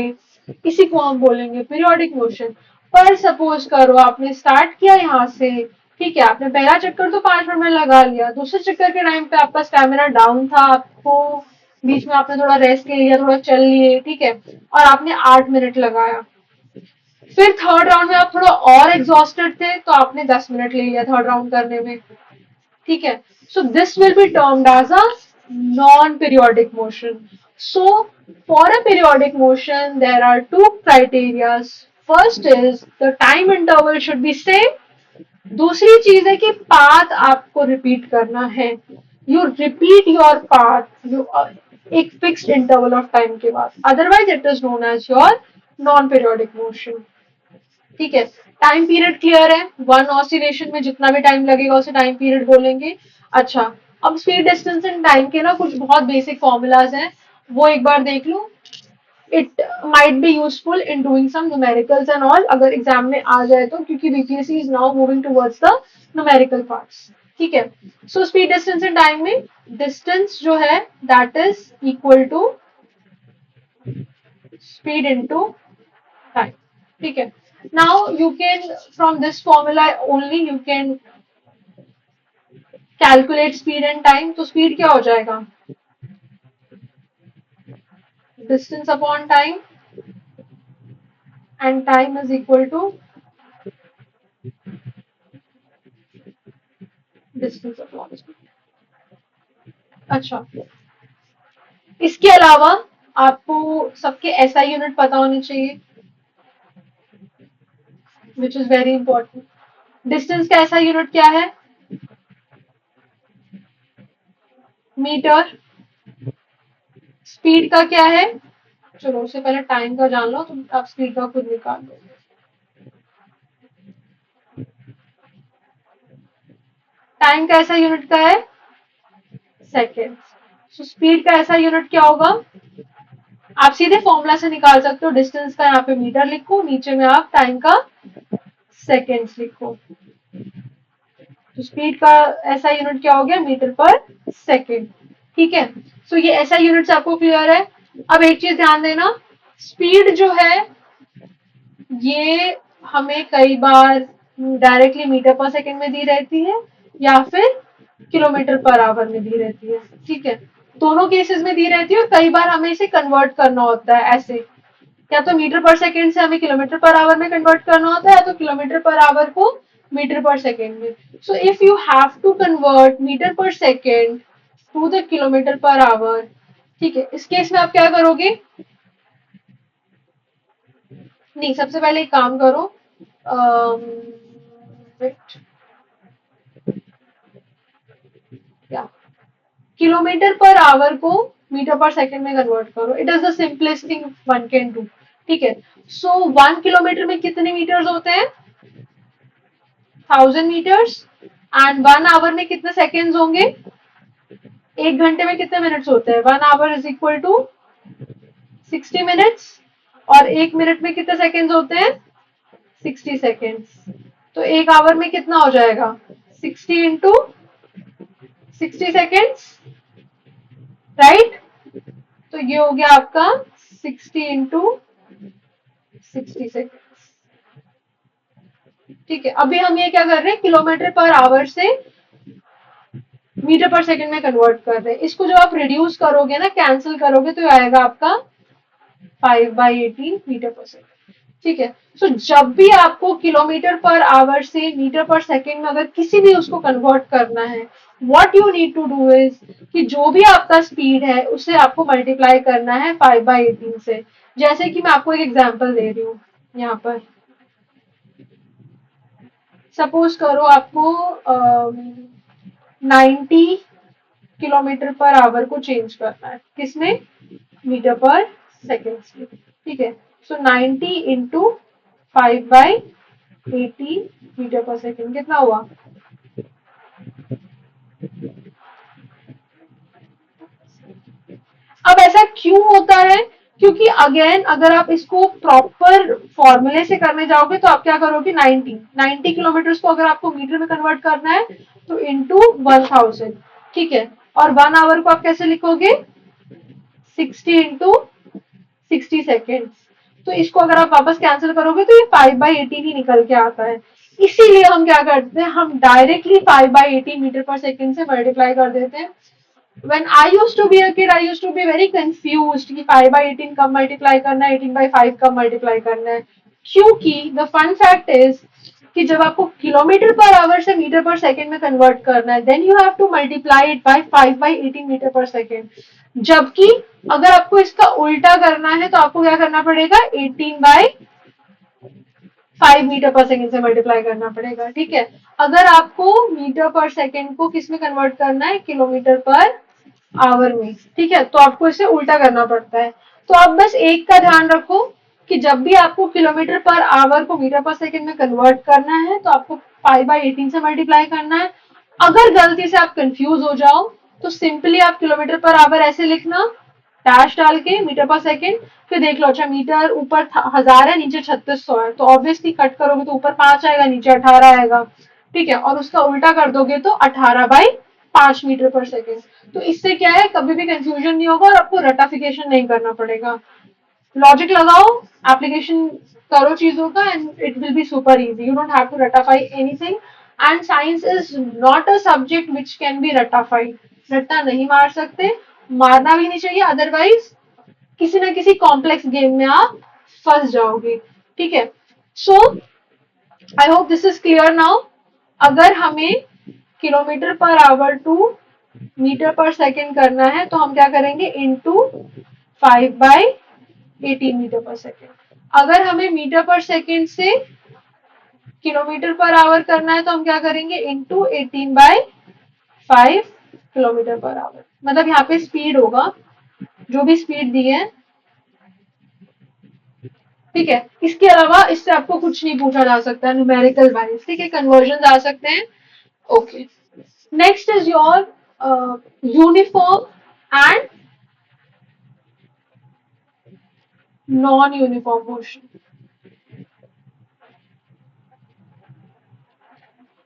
इसी को हम बोलेंगे पीरियोडिक मोशन। पर सपोज करो आपने स्टार्ट किया यहाँ से, ठीक है, आपने पहला चक्कर तो 5 मिनट में लगा लिया, दूसरे चक्कर के टाइम पे आपका स्टेमिना डाउन था, आपको बीच में आपने थोड़ा रेस्ट ले लिया, थोड़ा चल लिए, ठीक है, और आपने 8 मिनट लगाया, फिर थर्ड राउंड में आप थोड़ा और एग्जॉस्टेड थे तो आपने 10 मिनट ले लिया थर्ड राउंड करने में। ठीक है, so this will be termed as a non periodic motion. So for a periodic motion there are two criterias, first is the time interval should be same, दूसरी चीज है कि पाथ आपको रिपीट करना है, you repeat your path, you एक fixed interval of time के बाद, otherwise it is known as your non periodic motion. ठीक है, टाइम पीरियड क्लियर है, वन ऑसिलेशन में जितना भी टाइम लगेगा उसे टाइम पीरियड बोलेंगे। अच्छा, अब स्पीड डिस्टेंस एंड टाइम के ना कुछ बहुत बेसिक फॉर्मूलाज हैं, वो एक बार देख लो, it might be useful in doing some numericals and all, अगर एग्जाम में आ जाए तो, क्योंकि BPSC is now moving towards the numerical parts. ठीक है, so speed distance and time में डिस्टेंस जो है that is equal to speed into time. ठीक है। Now you can from this formula only you can calculate speed and time. तो speed क्या हो जाएगा, distance upon time, and time is equal to distance upon speed. अच्छा, इसके अलावा आपको सबके एसआई यूनिट पता होनी चाहिए, which is very important. Distance का एसआई यूनिट क्या है, मीटर। स्पीड का क्या है, चलो उससे पहले टाइम का जान लो, तो आप स्पीड का खुद निकाल लो। टाइम का ऐसा यूनिट का है सेकेंड। सो स्पीड का ऐसा यूनिट क्या होगा, आप सीधे फॉर्मूला से निकाल सकते हो। डिस्टेंस का यहाँ पे मीटर लिखो, नीचे में आप टाइम का सेकेंड्स लिखो। तो स्पीड का ऐसा यूनिट क्या हो गया, मीटर पर सेकेंड। ठीक है, सो ये ऐसा यूनिट आपको क्लियर है। अब एक चीज ध्यान देना, स्पीड जो है ये हमें कई बार डायरेक्टली मीटर पर सेकेंड में दी रहती है या फिर किलोमीटर पर आवर में दी रहती है। ठीक है, दोनों केसेस में दी रहती है और कई बार हमें इसे कन्वर्ट करना होता है ऐसे, या तो मीटर पर सेकेंड से हमें किलोमीटर पर आवर में कन्वर्ट करना होता है, या तो किलोमीटर पर आवर को मीटर पर सेकेंड में। So if you have to convert meter per second to the kilometer per hour, ठीक है, इस केस में आप क्या करोगे, नहीं सबसे पहले एक काम करो, wait, क्या, किलोमीटर पर आवर को मीटर पर सेकेंड में कन्वर्ट करो। It is the simplest thing one can do. ठीक है, सो 1 किलोमीटर में कितने मीटर्स होते हैं, 1000 मीटर्स। एंड 1 आवर में कितने सेकेंड्स होंगे, 1 घंटे में कितने मिनट्स होते हैं, 1 hour is equal to 60 minutes. और 1 मिनट में कितने सेकेंड्स होते हैं, 60 सेकेंड्स। तो 1 आवर में कितना हो जाएगा, 60 इंटू 60 सेकेंड्स, राइट। तो ये हो गया आपका 60 इंटू 60 सेकेंड्स। ठीक है, अभी हम ये क्या कर रहे हैं, किलोमीटर पर आवर से मीटर पर सेकंड में कन्वर्ट कर रहे हैं। इसको जब आप रिड्यूस करोगे ना, कैंसिल करोगे, तो आएगा आपका 5/18 मीटर पर सेकेंड। ठीक है, सो जब भी आपको किलोमीटर पर आवर से मीटर पर सेकेंड में अगर किसी भी उसको कन्वर्ट करना है, what you need to do is कि जो भी आपका स्पीड है उसे आपको मल्टीप्लाई करना है 5/18 से। जैसे कि मैं आपको एक एग्जांपल दे रही हूँ यहाँ पर, सपोज करो आपको 90 किलोमीटर पर आवर को चेंज करना है, किसमें, मीटर पर सेकेंड में। ठीक है, सो 90 इंटू 5/18 मीटर पर सेकेंड कितना हुआ, अब ऐसा क्यों होता है, क्योंकि अगेन अगर आप इसको प्रॉपर फॉर्मूले से करने जाओगे तो आप क्या करोगे, 90 किलोमीटर को अगर आपको मीटर में कन्वर्ट करना है तो इंटू 1000। ठीक है, और 1 आवर को आप कैसे लिखोगे, 60 इंटू 60 सेकेंड। तो इसको अगर आप वापस कैंसिल करोगे तो ये 5/18 ही निकल के आता है। इसीलिए हम क्या करते हैं, हम डायरेक्टली 5/18 मीटर पर सेकेंड से मल्टीप्लाई कर देते हैं। When I used to be a kid, I used to be very confused कि 5/18 कब मल्टीप्लाई करना है, 18/5 कब मल्टीप्लाई करना है। क्योंकि द फन फैक्ट इज कि जब आपको किलोमीटर पर आवर से मीटर पर सेकेंड में कन्वर्ट करना है, then you have to multiply it by 5/18 metre per second. जबकि अगर आपको इसका उल्टा करना है तो आपको क्या करना पड़ेगा, 18/5 मीटर पर सेकेंड से मल्टीप्लाई करना पड़ेगा। ठीक है, अगर आपको मीटर पर सेकेंड को किस में कन्वर्ट करना है, किलोमीटर पर आवर में, ठीक है, तो आपको इसे उल्टा करना पड़ता है। तो आप बस एक का ध्यान रखो कि जब भी आपको किलोमीटर पर आवर को मीटर पर सेकेंड में कन्वर्ट करना है तो आपको 5/18 से मल्टीप्लाई करना है। अगर गलती से आप कंफ्यूज हो जाओ तो सिंपली आप किलोमीटर पर आवर ऐसे लिखना, डैश डाल के मीटर पर सेकेंड, फिर देख लो, अच्छा मीटर ऊपर 1000 है, नीचे 3600 है, तो ऑब्वियसली कट करोगे तो ऊपर 5 आएगा, नीचे 18 आएगा। ठीक है, और उसका उल्टा कर दोगे तो 18/5 मीटर पर सेकेंड। तो इससे क्या है, कभी भी कंफ्यूजन नहीं होगा और आपको रटाफिकेशन नहीं करना पड़ेगा। लॉजिक लगाओ, एप्लीकेशन करो चीजों का and it will be super easy, you don't have to रटाफाई anything. And science is not a subject which can be रटाफाइड, रट्टा नहीं मार सकते, मारना भी नहीं चाहिए, अदरवाइज किसी ना किसी कॉम्प्लेक्स गेम में आप फंस जाओगे। ठीक है, so I hope this is clear now. अगर हमें kilometer per hour to meter per second करना है तो हम क्या करेंगे, इंटू 5/18 मीटर पर सेकेंड। अगर हमें मीटर पर सेकेंड से किलोमीटर पर आवर करना है तो हम क्या करेंगे, इंटू 18/5 किलोमीटर पर आवर। मतलब यहाँ पे स्पीड होगा, जो भी स्पीड दी है। ठीक है, इसके अलावा इससे आपको कुछ नहीं पूछा जा सकता न्यूमेरिकल वाइज। ठीक है, कन्वर्जन आ सकते हैं। Okay, next is your uniform and non uniform motion.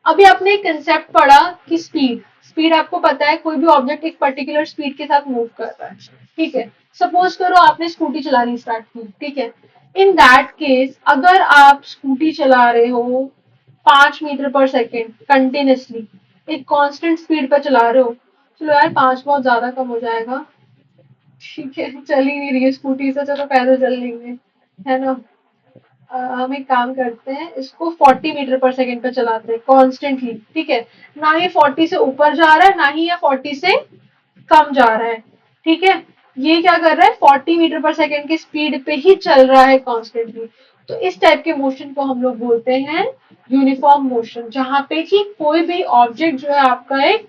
अभी आपने एक कंसेप्ट पढ़ा कि स्पीड, स्पीड आपको पता है कोई भी ऑब्जेक्ट एक पर्टिकुलर स्पीड के साथ मूव कर रहा है। ठीक है, सपोज करो आपने स्कूटी चलानी स्टार्ट की। ठीक है, इन दैट केस अगर आप स्कूटी चला रहे हो 5 मीटर पर सेकेंड कंटिन्यूसली, एक कांस्टेंट स्पीड पर चला रहे हो, चलो यार 5 बहुत ज्यादा कम हो जाएगा, ठीक है चल ही नहीं रही है स्कूटी से, चलो पैदल चल लेंगे, है ना। हम एक काम करते हैं, इसको 40 मीटर पर सेकेंड पे चलाते हैं कॉन्स्टेंटली। ठीक है, ना ये 40 से ऊपर जा रहा है ना ही ये 40 से कम जा रहा है। ठीक है, ये क्या कर रहा है, 40 मीटर पर सेकेंड की स्पीड पे ही चल रहा है कॉन्स्टेंटली। तो इस टाइप के मोशन को हम लोग बोलते हैं यूनिफॉर्म मोशन, जहां पे कि कोई भी ऑब्जेक्ट जो है आपका एक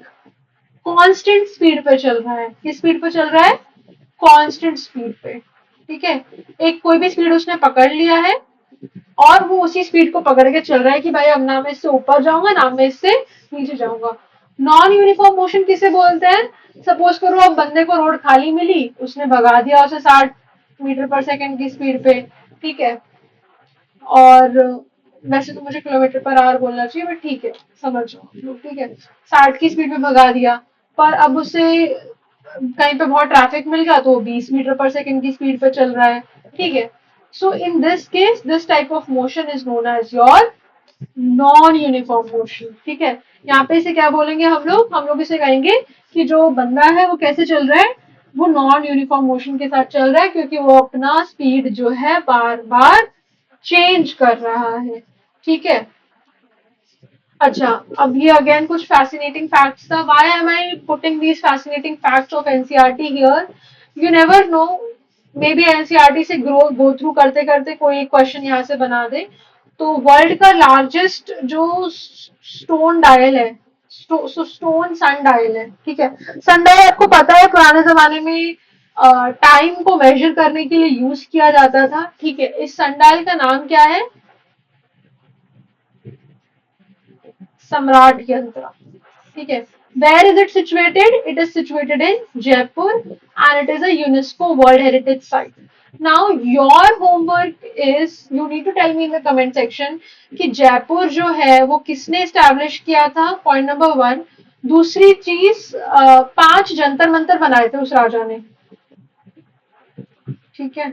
कांस्टेंट स्पीड पे चल रहा है। किस स्पीड पे चल रहा है, कांस्टेंट स्पीड पे। ठीक है, एक कोई भी स्पीड उसने पकड़ लिया है और वो उसी स्पीड को पकड़ के चल रहा है कि भाई अब ना मैं इससे ऊपर जाऊंगा ना मैं इससे नीचे जाऊंगा। नॉन यूनिफॉर्म मोशन किसे बोलते हैं, सपोज करो अब बंदे को रोड खाली मिली, उसने भगा दिया उसे 60 मीटर पर सेकेंड की स्पीड पे। ठीक है, और वैसे तो मुझे किलोमीटर पर आवर बोलना चाहिए बट ठीक है, समझ जाओ। ठीक है, 60 की स्पीड पे भगा दिया, पर अब उसे कहीं पे बहुत ट्रैफिक मिल गया तो वो 20 मीटर पर सेकेंड की स्पीड पे चल रहा है। ठीक है, so in this case this type of motion is known as your non uniform motion. ठीक है, यहाँ पे इसे क्या बोलेंगे हम लोग इसे कहेंगे कि जो बंदा है वो कैसे चल रहा है, वो नॉन यूनिफॉर्म मोशन के साथ चल रहा है, क्योंकि वो अपना स्पीड जो है बार बार चेंज कर रहा है। ठीक है, अच्छा, अब ये अगेन कुछ फैसिनेटिंग फैक्ट्स था। Why am I putting these fascinating facts of NCERT here, you never know, may be NCERT से गो थ्रू करते करते कोई एक क्वेश्चन यहाँ से बना दे। तो वर्ल्ड का लार्जेस्ट जो स्टोन डायल है, स्टोन सन डायल है। ठीक है, सन डायल आपको पता है पुराने जमाने में टाइम को मेजर करने के लिए यूज किया जाता था। ठीक है, इस सन डायल का नाम क्या है, सम्राट यंत्र। ठीक है, where is it situated, it is situated in Jaipur and it is a UNESCO World Heritage Site. Now your homework is you need to tell me in the comment section कि जयपुर जो है वो किसने स्टैब्लिश किया था, point number 1। दूसरी चीज, 5 जंतर मंतर बनाए थे उस राजा ने। ठीक है,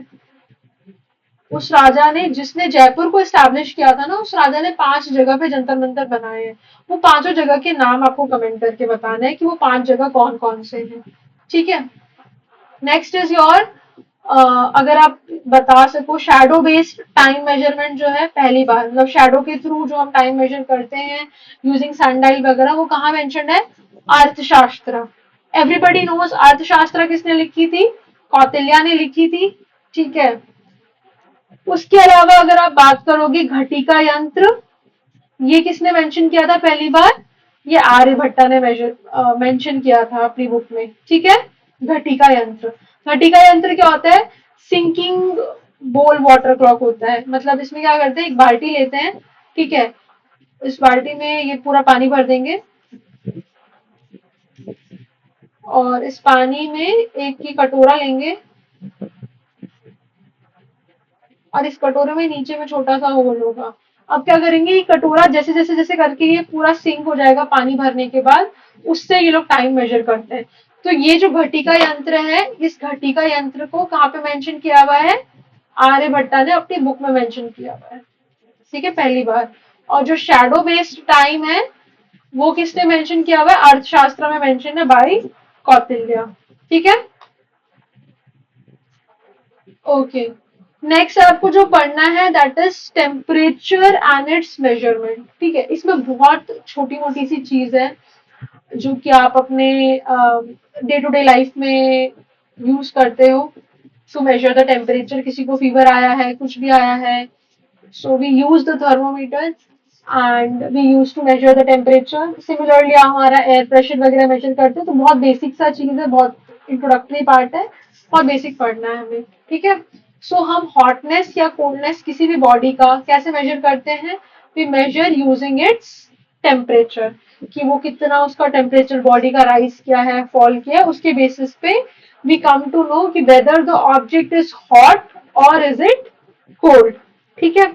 उस राजा ने जिसने जयपुर को एस्टैब्लिश किया था ना, उस राजा ने 5 जगह पे जंतर मंतर बनाए हैं। वो पांचों जगह के नाम आपको कमेंट करके बताना है कि वो 5 जगह कौन कौन से हैं। ठीक है, नेक्स्ट इज योर, अगर आप बता सको शैडो बेस्ड टाइम मेजरमेंट जो है, पहली बार मतलब शैडो के थ्रू जो हम टाइम मेजर करते हैं यूजिंग सनडाइल वगैरह, वो कहाँ मेंशन्ड है, अर्थशास्त्र। एवरीबडी नोज अर्थशास्त्र किसने लिखी थी, कौटिल्य ने लिखी थी। ठीक है, उसके अलावा अगर आप बात करोगे घटिका यंत्र, ये किसने मेंशन किया था पहली बार, ये आर्यभट्टा ने मेंशन किया था अपनी बुक में। ठीक है, घटिका यंत्र। घटिका यंत्र क्या होता है, सिंकिंग बोल वाटर क्लॉक होता है। मतलब इसमें क्या करते हैं, एक बाल्टी लेते हैं। ठीक है, इस बाल्टी में ये पूरा पानी भर देंगे और इस पानी में एक की कटोरा लेंगे और इस कटोरे में नीचे में छोटा सा होल होगा। अब क्या करेंगे, ये कटोरा जैसे जैसे जैसे करके ये पूरा सिंक हो जाएगा पानी भरने के बाद, उससे ये लोग टाइम मेजर करते हैं। तो ये जो घटिका यंत्र है, इस घटिका यंत्र को कहाँ पे मेंशन किया हुआ है, आर्यभट्टा ने अपनी बुक में मेंशन किया हुआ है, ठीक है, पहली बार। और जो शैडो बेस्ड टाइम है वो किसने मेंशन किया हुआ है, अर्थशास्त्र में मेंशन है बाई कौटिल्य, ठीक है। ओके, नेक्स्ट आपको जो पढ़ना है that is temperature and it's measurement, ठीक है। इसमें बहुत छोटी मोटी सी चीज है जो कि आप अपने डे टू डे लाइफ में यूज करते हो टू मेजर द टेम्परेचर। किसी को फीवर आया है, कुछ भी आया है, so we use the thermometer and we use to measure the temperature. Similarly हमारा एयर प्रेशर वगैरह मेजर करते हैं, तो बहुत बेसिक सा चीज है, बहुत इंट्रोडक्टरी पार्ट है, बहुत बेसिक पढ़ना है हमें, ठीक है। सो हम हॉटनेस या कोल्डनेस किसी भी बॉडी का कैसे मेजर करते हैं, we measure using its temperature, कि वो कितना उसका टेम्परेचर बॉडी का राइज किया है, फॉल किया है, उसके बेसिस पे वी कम टू नो कि whether the object is hot और इज इट कोल्ड, ठीक है।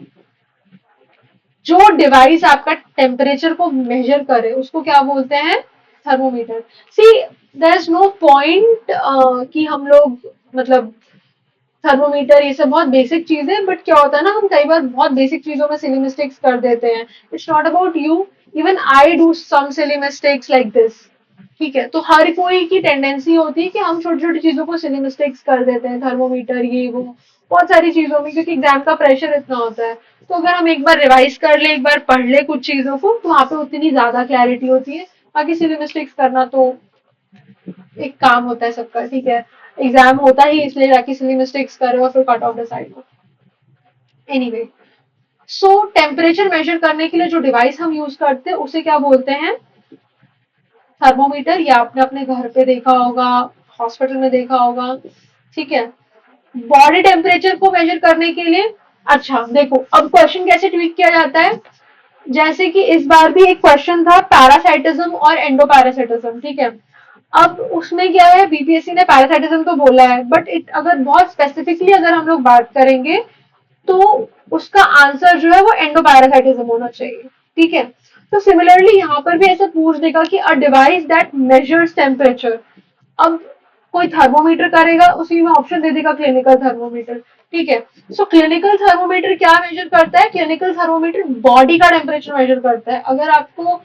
जो डिवाइस आपका टेम्परेचर को मेजर करे उसको क्या बोलते हैं, thermometer. See there is no point कि हम लोग मतलब थर्मोमीटर ये सब बहुत बेसिक चीज है, बट क्या होता है ना, हम कई बार बहुत बेसिक चीजों में सिली मिस्टेक्स कर देते हैं। It's not about you, even I do some silly mistakes like this, ठीक है। तो हर कोई की टेंडेंसी होती है कि हम छोटी छोटी चीजों को सिली मिस्टेक्स कर देते हैं, थर्मोमीटर ये वो बहुत सारी चीजों में, क्योंकि एग्जाम का प्रेशर इतना होता है। तो अगर हम एक बार रिवाइज कर ले, एक बार पढ़ ले कुछ चीजों को, तो वहां पे उतनी ज्यादा क्लैरिटी होती है। बाकी सिली मिस्टेक्स करना तो एक काम होता है सबका, ठीक है। एग्जाम होता ही इसलिए ताकि सिली मिस्टेक्स करे और फिर कट ऑफ डिसाइड हो। एनीवे, सो टेम्परेचर मेजर करने के लिए जो डिवाइस हम यूज करते हैं उसे क्या बोलते हैं, थर्मोमीटर। या आपने अपने घर पे देखा होगा, हॉस्पिटल में देखा होगा, ठीक है। बॉडी टेम्परेचर को मेजर करने के लिए, अच्छा देखो अब क्वेश्चन कैसे ट्वीक किया जाता है। जैसे कि इस बार भी एक क्वेश्चन था पैरासाइटिज्म और एंडोपैरासाइटिज्म, ठीक है। अब उसमें क्या है, बीपीएससी ने पैरासाइटिज्म तो बोला है, बट अगर बहुत स्पेसिफिकली अगर हम लोग बात करेंगे तो उसका आंसर जो है वो एंडोपैरासाइटिज्म होना चाहिए, ठीक है। तो सिमिलरली यहाँ पर भी ऐसा पूछ देगा कि a device that measures temperature. अब कोई थर्मोमीटर करेगा, उसी में ऑप्शन दे देगा क्लिनिकल थर्मोमीटर, ठीक है। सो क्लिनिकल थर्मोमीटर क्या मेजर करता है, क्लिनिकल थर्मोमीटर बॉडी का टेम्परेचर मेजर करता है। अगर आपको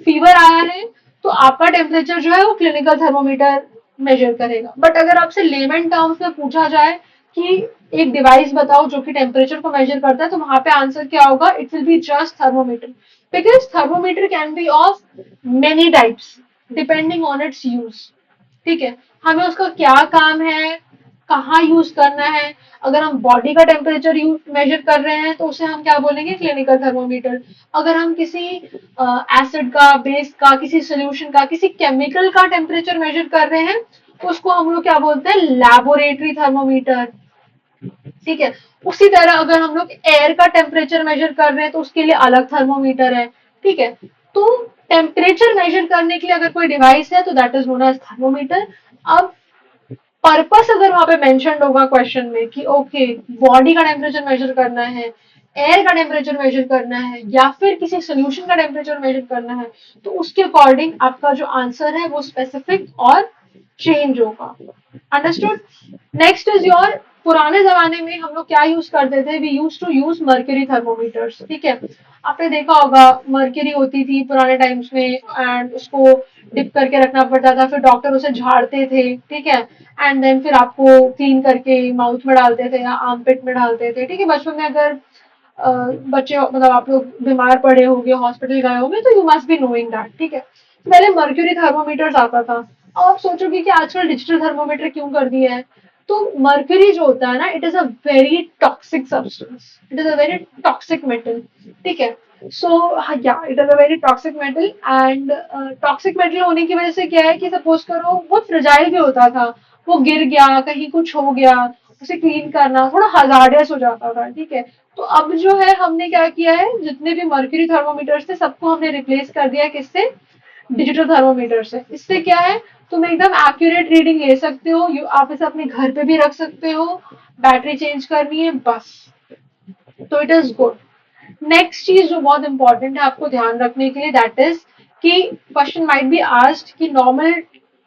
फीवर आया है तो आपका टेम्परेचर जो है वो क्लिनिकल थर्मोमीटर मेजर करेगा। बट अगर आपसे लेमन टर्म्स में पूछा जाए कि एक डिवाइस बताओ जो कि टेम्परेचर को मेजर करता है, तो वहां पे आंसर क्या होगा, it will be just thermometer, because thermometer can be of many types depending on it's use, ठीक है। हमें उसका क्या काम है, कहाँ यूज करना है। अगर हम बॉडी का टेम्परेचर यूज मेजर कर रहे हैं तो उसे हम क्या बोलेंगे, क्लिनिकल थर्मोमीटर। अगर हम किसी एसिड का, बेस का, किसी सोल्यूशन का, किसी केमिकल का टेम्परेचर मेजर कर रहे हैं तो उसको हम लोग क्या बोलते हैं, लैबोरेटरी थर्मोमीटर, ठीक है। उसी तरह अगर हम लोग एयर का टेम्परेचर मेजर कर रहे हैं तो उसके लिए अलग थर्मोमीटर है, ठीक है। तो टेम्परेचर मेजर करने के लिए अगर कोई डिवाइस है तो that is known as thermometer. अब पर्पस अगर वहां पे मेंशन होगा क्वेश्चन में कि ओके बॉडी का टेम्परेचर मेजर करना है, एयर का टेम्परेचर मेजर करना है, या फिर किसी सोल्यूशन का टेम्परेचर मेजर करना है, तो उसके अकॉर्डिंग आपका जो आंसर है वो स्पेसिफिक और चेंज होगा। अंडरस्टूड। नेक्स्ट इज योर, पुराने जमाने में हम लोग क्या यूज करते थे, we use to use mercury thermometers, ठीक है। आपने देखा होगा मर्क्यूरी होती थी पुराने टाइम्स में, एंड उसको डिप करके रखना पड़ता था, फिर डॉक्टर उसे झाड़ते थे, ठीक है। एंड देन फिर आपको क्लीन करके माउथ में डालते थे या आर्मपिट में डालते थे, ठीक है। बचपन में अगर बच्चे मतलब आप लोग बीमार पड़े होंगे, हॉस्पिटल गए होंगे, तो you must be knowing that, ठीक है। तो पहले मर्क्यूरी थर्मोमीटर्स आता था। अब आप सोचोगे कि आजकल डिजिटल थर्मोमीटर क्यों कर दिया है। तो मर्क्यूरी जो होता है ना, it is a very toxic substance, it is a very toxic metal, ठीक है। सो या it is a very toxic metal, and toxic metal होने की वजह से क्या है कि सपोज करो वो फ्रेजाइल भी होता था, वो गिर गया, कहीं कुछ हो गया, उसे क्लीन करना थोड़ा हजार्डियस हो जाता था, ठीक है। तो अब जो है हमने क्या किया है, जितने भी मर्क्यूरी थर्मोमीटर्स थे सबको हमने रिप्लेस कर दिया किससे, डिजिटल थर्मोमीटर से। इससे क्या है, तुम एकदम एक्यूरेट रीडिंग ले सकते हो, आप इसे अपने घर पे भी रख सकते हो, बैटरी चेंज करनी है बस, तो इट इज गुड। नेक्स्ट चीज जो बहुत इंपॉर्टेंट है आपको ध्यान रखने के लिए, दैट इज कि क्वेश्चन माइट बी आस्क्ड कि नॉर्मल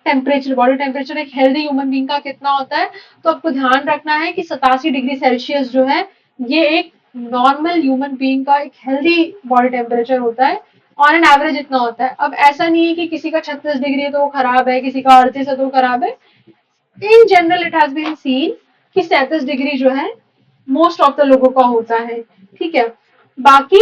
टेम्परेचर, बॉडी टेम्परेचर एक हेल्दी ह्यूमन बीइंग का कितना होता है, तो आपको ध्यान रखना है कि 87 डिग्री सेल्सियस जो है ये एक नॉर्मल ह्यूमन बीइंग का एक हेल्दी बॉडी टेम्परेचर होता है। ऑन एन एवरेज इतना होता है। अब ऐसा नहीं है कि किसी का 36 डिग्री है तो वो खराब है, किसी का 38 है तो वो खराब है। In general it has been seen कि 37 डिग्री जो है मोस्ट ऑफ द लोगों का होता है। ठीक है, बाकी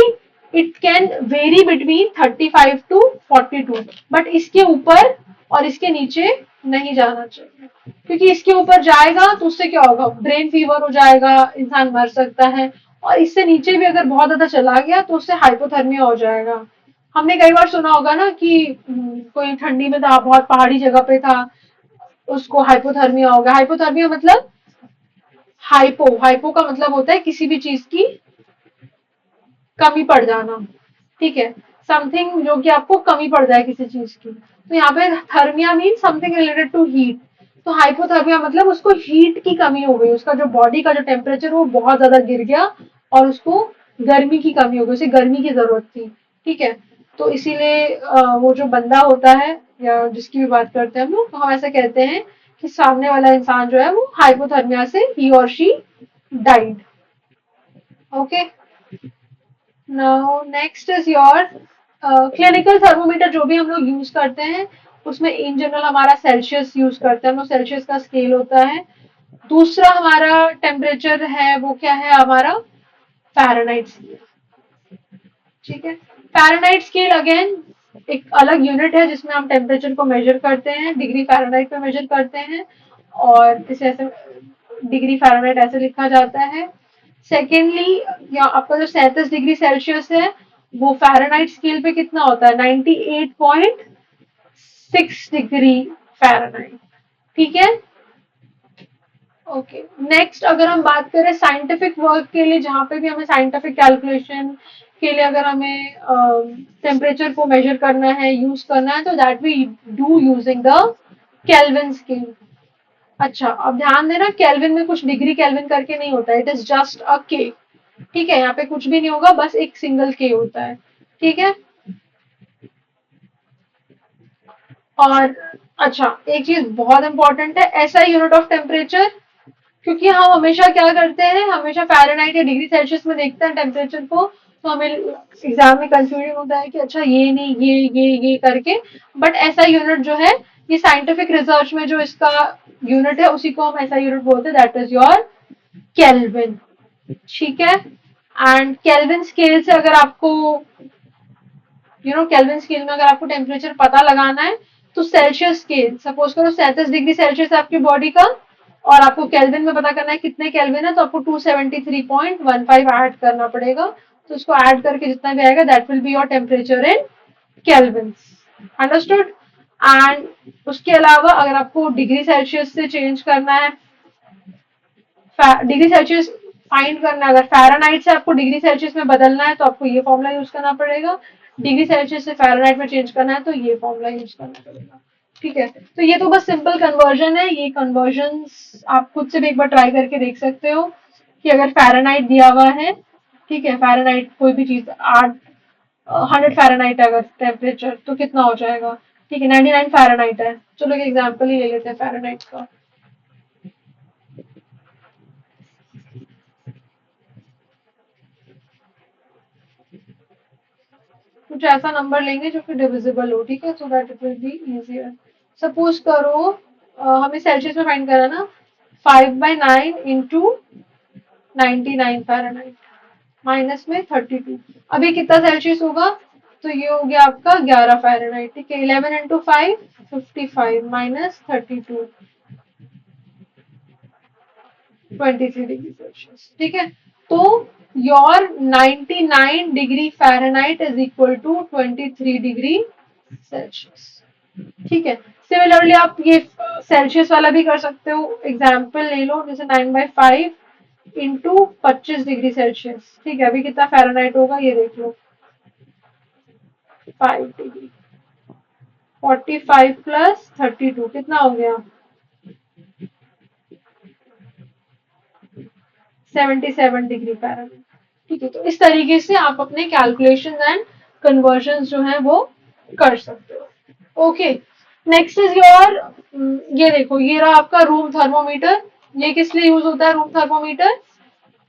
it can very between 35 to 42, but इसके ऊपर और इसके नीचे नहीं जाना चाहिए, क्योंकि इसके ऊपर जाएगा तो उससे क्या होगा, ब्रेन फीवर हो जाएगा, इंसान मर सकता है। और इससे नीचे भी अगर बहुत ज्यादा चला गया तो उससे हाइपोथर्मिया हो जाएगा। हमने कई बार सुना होगा ना कि कोई ठंडी में था, बहुत पहाड़ी जगह पे था, उसको हाइपोथर्मिया हो गया। हाइपोथर्मिया मतलब हाइपो, हाइपो का मतलब होता है किसी भी चीज की कमी पड़ जाना। ठीक है, समथिंग जो कि आपको कमी पड़ जाए किसी चीज की। तो यहाँ पे thermia mean something related to heat. तो हाइपोथर्मिया मतलब उसको हीट की कमी हो गई, उसका जो बॉडी का जो टेम्परेचर वो बहुत ज्यादा गिर गया और उसको गर्मी की कमी हो गई, उसे गर्मी की जरूरत थी। ठीक है, तो इसीलिए वो जो बंदा होता है या जिसकी भी बात करते हैं हम लोग, तो हम ऐसे कहते हैं कि सामने वाला इंसान जो है वो हाइपोथर्मिया से ही और she died. Okay, now next is your clinical thermometer. जो भी हम लोग यूज करते हैं उसमें इन जनरल हमारा सेल्सियस यूज करते हैं हम लोग, सेल्सियस का स्केल होता है। दूसरा हमारा टेम्परेचर है वो क्या है, हमारा फ़ारेनहाइट स्केल। ठीक है, फ़ारेनहाइट स्केल अगेन एक अलग यूनिट है जिसमें हम टेम्परेचर को मेजर करते हैं, डिग्री फ़ारेनहाइट पे मेजर करते हैं, और इसे ऐसे डिग्री फ़ारेनहाइट ऐसे लिखा जाता है। सेकेंडली, या आपका जो 37 डिग्री सेल्सियस है वो फ़ारेनहाइट स्केल पे कितना होता है, 98.6 डिग्री फ़ारेनहाइट। ठीक है, ओके। नेक्स्ट अगर हम बात करें साइंटिफिक वर्क के लिए, जहाँ पे भी हमें साइंटिफिक कैलकुलेशन के लिए अगर हमें टेम्परेचर को मेजर करना है, यूज करना है, तो that we do using the Kelvin scale. अच्छा, अब ध्यान देना, केल्विन में कुछ डिग्री केल्विन करके नहीं होता है, इट इज जस्ट अ के। ठीक है, यहाँ पे कुछ भी नहीं होगा, बस एक सिंगल के होता है। ठीक है, और अच्छा एक चीज बहुत इंपॉर्टेंट है, ऐसा यूनिट ऑफ टेम्परेचर, क्योंकि हम हमेशा क्या करते हैं, हमेशा फ़ारेनहाइट या डिग्री सेल्सियस में देखते हैं टेम्परेचर को, तो हमें एग्जाम में कंफ्यूजन होता है कि अच्छा ये नहीं ये करके। बट ऐसा यूनिट जो है, ये साइंटिफिक रिसर्च में जो इसका यूनिट है उसी को हम ऐसा यूनिट बोलते हैं, दैट इज योर केल्विन। ठीक है, एंड केल्विन स्केल से अगर आपको केल्विन स्केल में अगर आपको टेम्परेचर पता लगाना है, तो सेल्सियस स्केल, सपोज करो 37 डिग्री सेल्सियस है आपकी बॉडी का, और आपको केल्विन में पता करना है कितने केल्विन है, तो आपको 273.15 ऐड करना पड़ेगा। तो उसको ऐड करके जितना भी आएगा that will be your temperature in kelvin. Understood. And उसके अलावा अगर आपको डिग्री सेल्सियस से चेंज करना है, डिग्री सेल्सियस फाइंड करना है, अगर फ़ारेनहाइट से आपको डिग्री सेल्सियस में बदलना है तो आपको ये फॉर्मूला यूज करना पड़ेगा, डिग्री सेल्सियस से फ़ारेनहाइट में चेंज करना है तो ये फॉर्मूला यूज करना पड़ेगा। ठीक है, तो ये तो बस सिंपल कन्वर्जन है। ये कन्वर्जन आप खुद से भी एक बार ट्राई करके देख सकते हो कि अगर फ़ारेनहाइट दिया हुआ है, ठीक है, फ़ारेनहाइट कोई भी चीज 100 फ़ारेनहाइट अगर टेम्परेचर, तो कितना हो जाएगा। ठीक है, 99 फ़ारेनहाइट है, चलो एक एग्जाम्पल ही ले लेते हैं फ़ारेनहाइट का। कुछ ऐसा नंबर लेंगे जो कि डिविजिबल हो, ठीक है, so that it will be easier. Suppose करो हमें सेल्सियस में फाइंड करा ना, 5/9 इंटू 99 फ़ारेनहाइट माइनस में 32। अभी कितना सेल्सियस होगा, तो ये हो गया आपका 11 फ़ारेनहाइट। ठीक है, 11 × 5 55 माइनस 32 23 डिग्री सेल्सियस। ठीक है, तो your 99 degree Fahrenheit is equal to 23 degree Celsius. ठीक है, सिमिलरली आप ये सेल्सियस वाला भी कर सकते हो। एग्जाम्पल ले लो, जैसे 9/5 इंटू 25 डिग्री सेल्सियस। ठीक है, अभी कितना फ़ारेनहाइट होगा ये देख लो, 5 डिग्री। 45 प्लस 32 कितना हो गया, 77 डिग्री फ़ारेनहाइट। ठीक है, तो इस तरीके से आप अपने कैलकुलेशन एंड कन्वर्जन जो है वो कर सकते हो। ओके, नेक्स्ट इज योर, ये देखो, ये रहा आपका रूम थर्मोमीटर। ये किस लिए यूज होता है रूम थर्मोमीटर?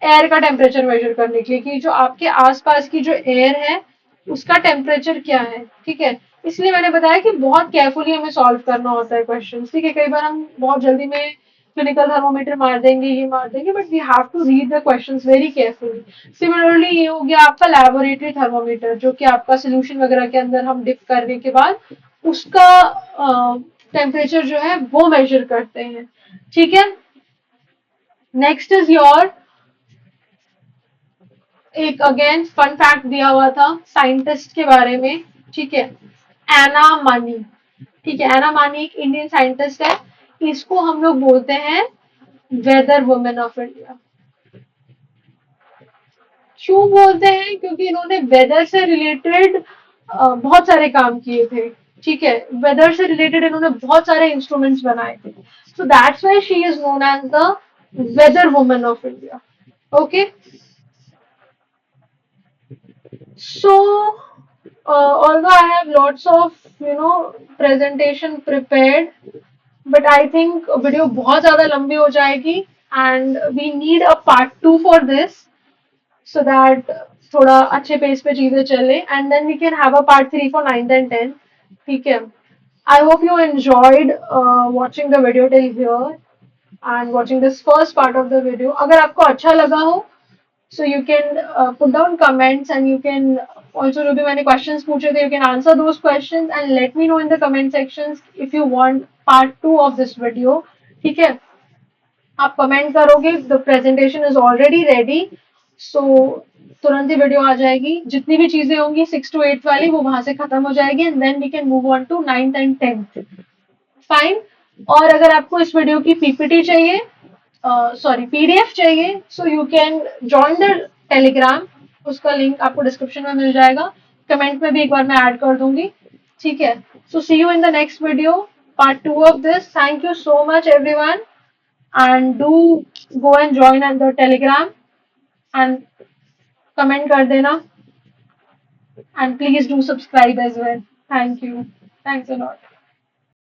एयर का टेम्परेचर मेजर करने के लिए कि जो आपके आसपास की जो एयर है उसका टेम्परेचर क्या है, ठीक है। इसलिए मैंने बताया कि बहुत केयरफुली हमें सॉल्व करना होता है क्वेश्चन, ठीक है। कई बार हम बहुत जल्दी में क्लिनिकल थर्मोमीटर मार देंगे, ये मार देंगे, but we have to read the questions very carefully. Similarly ये हो गया आपका लेबोरेटरी थर्मोमीटर, जो कि आपका सोल्यूशन वगैरह के अंदर हम डिप करने के बाद उसका टेम्परेचर जो है वो मेजर करते हैं, ठीक है। नेक्स्ट इज योर, एक अगेन फन फैक्ट दिया हुआ था साइंटिस्ट के बारे में, ठीक है। एना मानी, ठीक है, एना मानी एक इंडियन साइंटिस्ट है। इसको हम लोग बोलते हैं वेदर वुमेन ऑफ इंडिया। क्यों बोलते हैं? क्योंकि इन्होंने वेदर से रिलेटेड बहुत सारे काम किए थे, ठीक है। वेदर से रिलेटेड इन्होंने बहुत सारे इंस्ट्रूमेंट्स बनाए थे, so that's why she is known as the weather women of India. Okay, so although I have lots of presentation prepared, but I think video बहुत ज्यादा लंबी हो जाएगी and we need a part 2 for this, so that थोड़ा अच्छे pace पे चीजें चले, and then we can have a part 3 for 9th and 10th, ठीक है। I hope you enjoyed watching the video till here and watching this first part of the video. अगर आपको अच्छा लगा हो, so you can put down comments, and you can also, जो भी मैंने questions पूछे थे, you can answer those questions and let me know in the comment sections if you want part 2 of this video, ठीक है। आप comment करोगे, the presentation is already ready, so तुरंत ही वीडियो आ जाएगी। जितनी भी चीजें होंगी 6 to 8 वाली, वो वहां से खत्म हो जाएगी, and then we can move on to 9th and 10th। Fine. और अगर आपको इस वीडियो की पीपीटी चाहिए, सॉरी पीडीएफ चाहिए, so you can join the Telegram. उसका लिंक आपको डिस्क्रिप्शन में मिल जाएगा, कमेंट में भी एक बार मैं ऐड कर दूंगी, ठीक है। So see you in the next video, part 2 of this। Thank you so much everyone, and do go and join on the telegram and comment कर देना, and please do subscribe as well। Thank you, thanks a lot।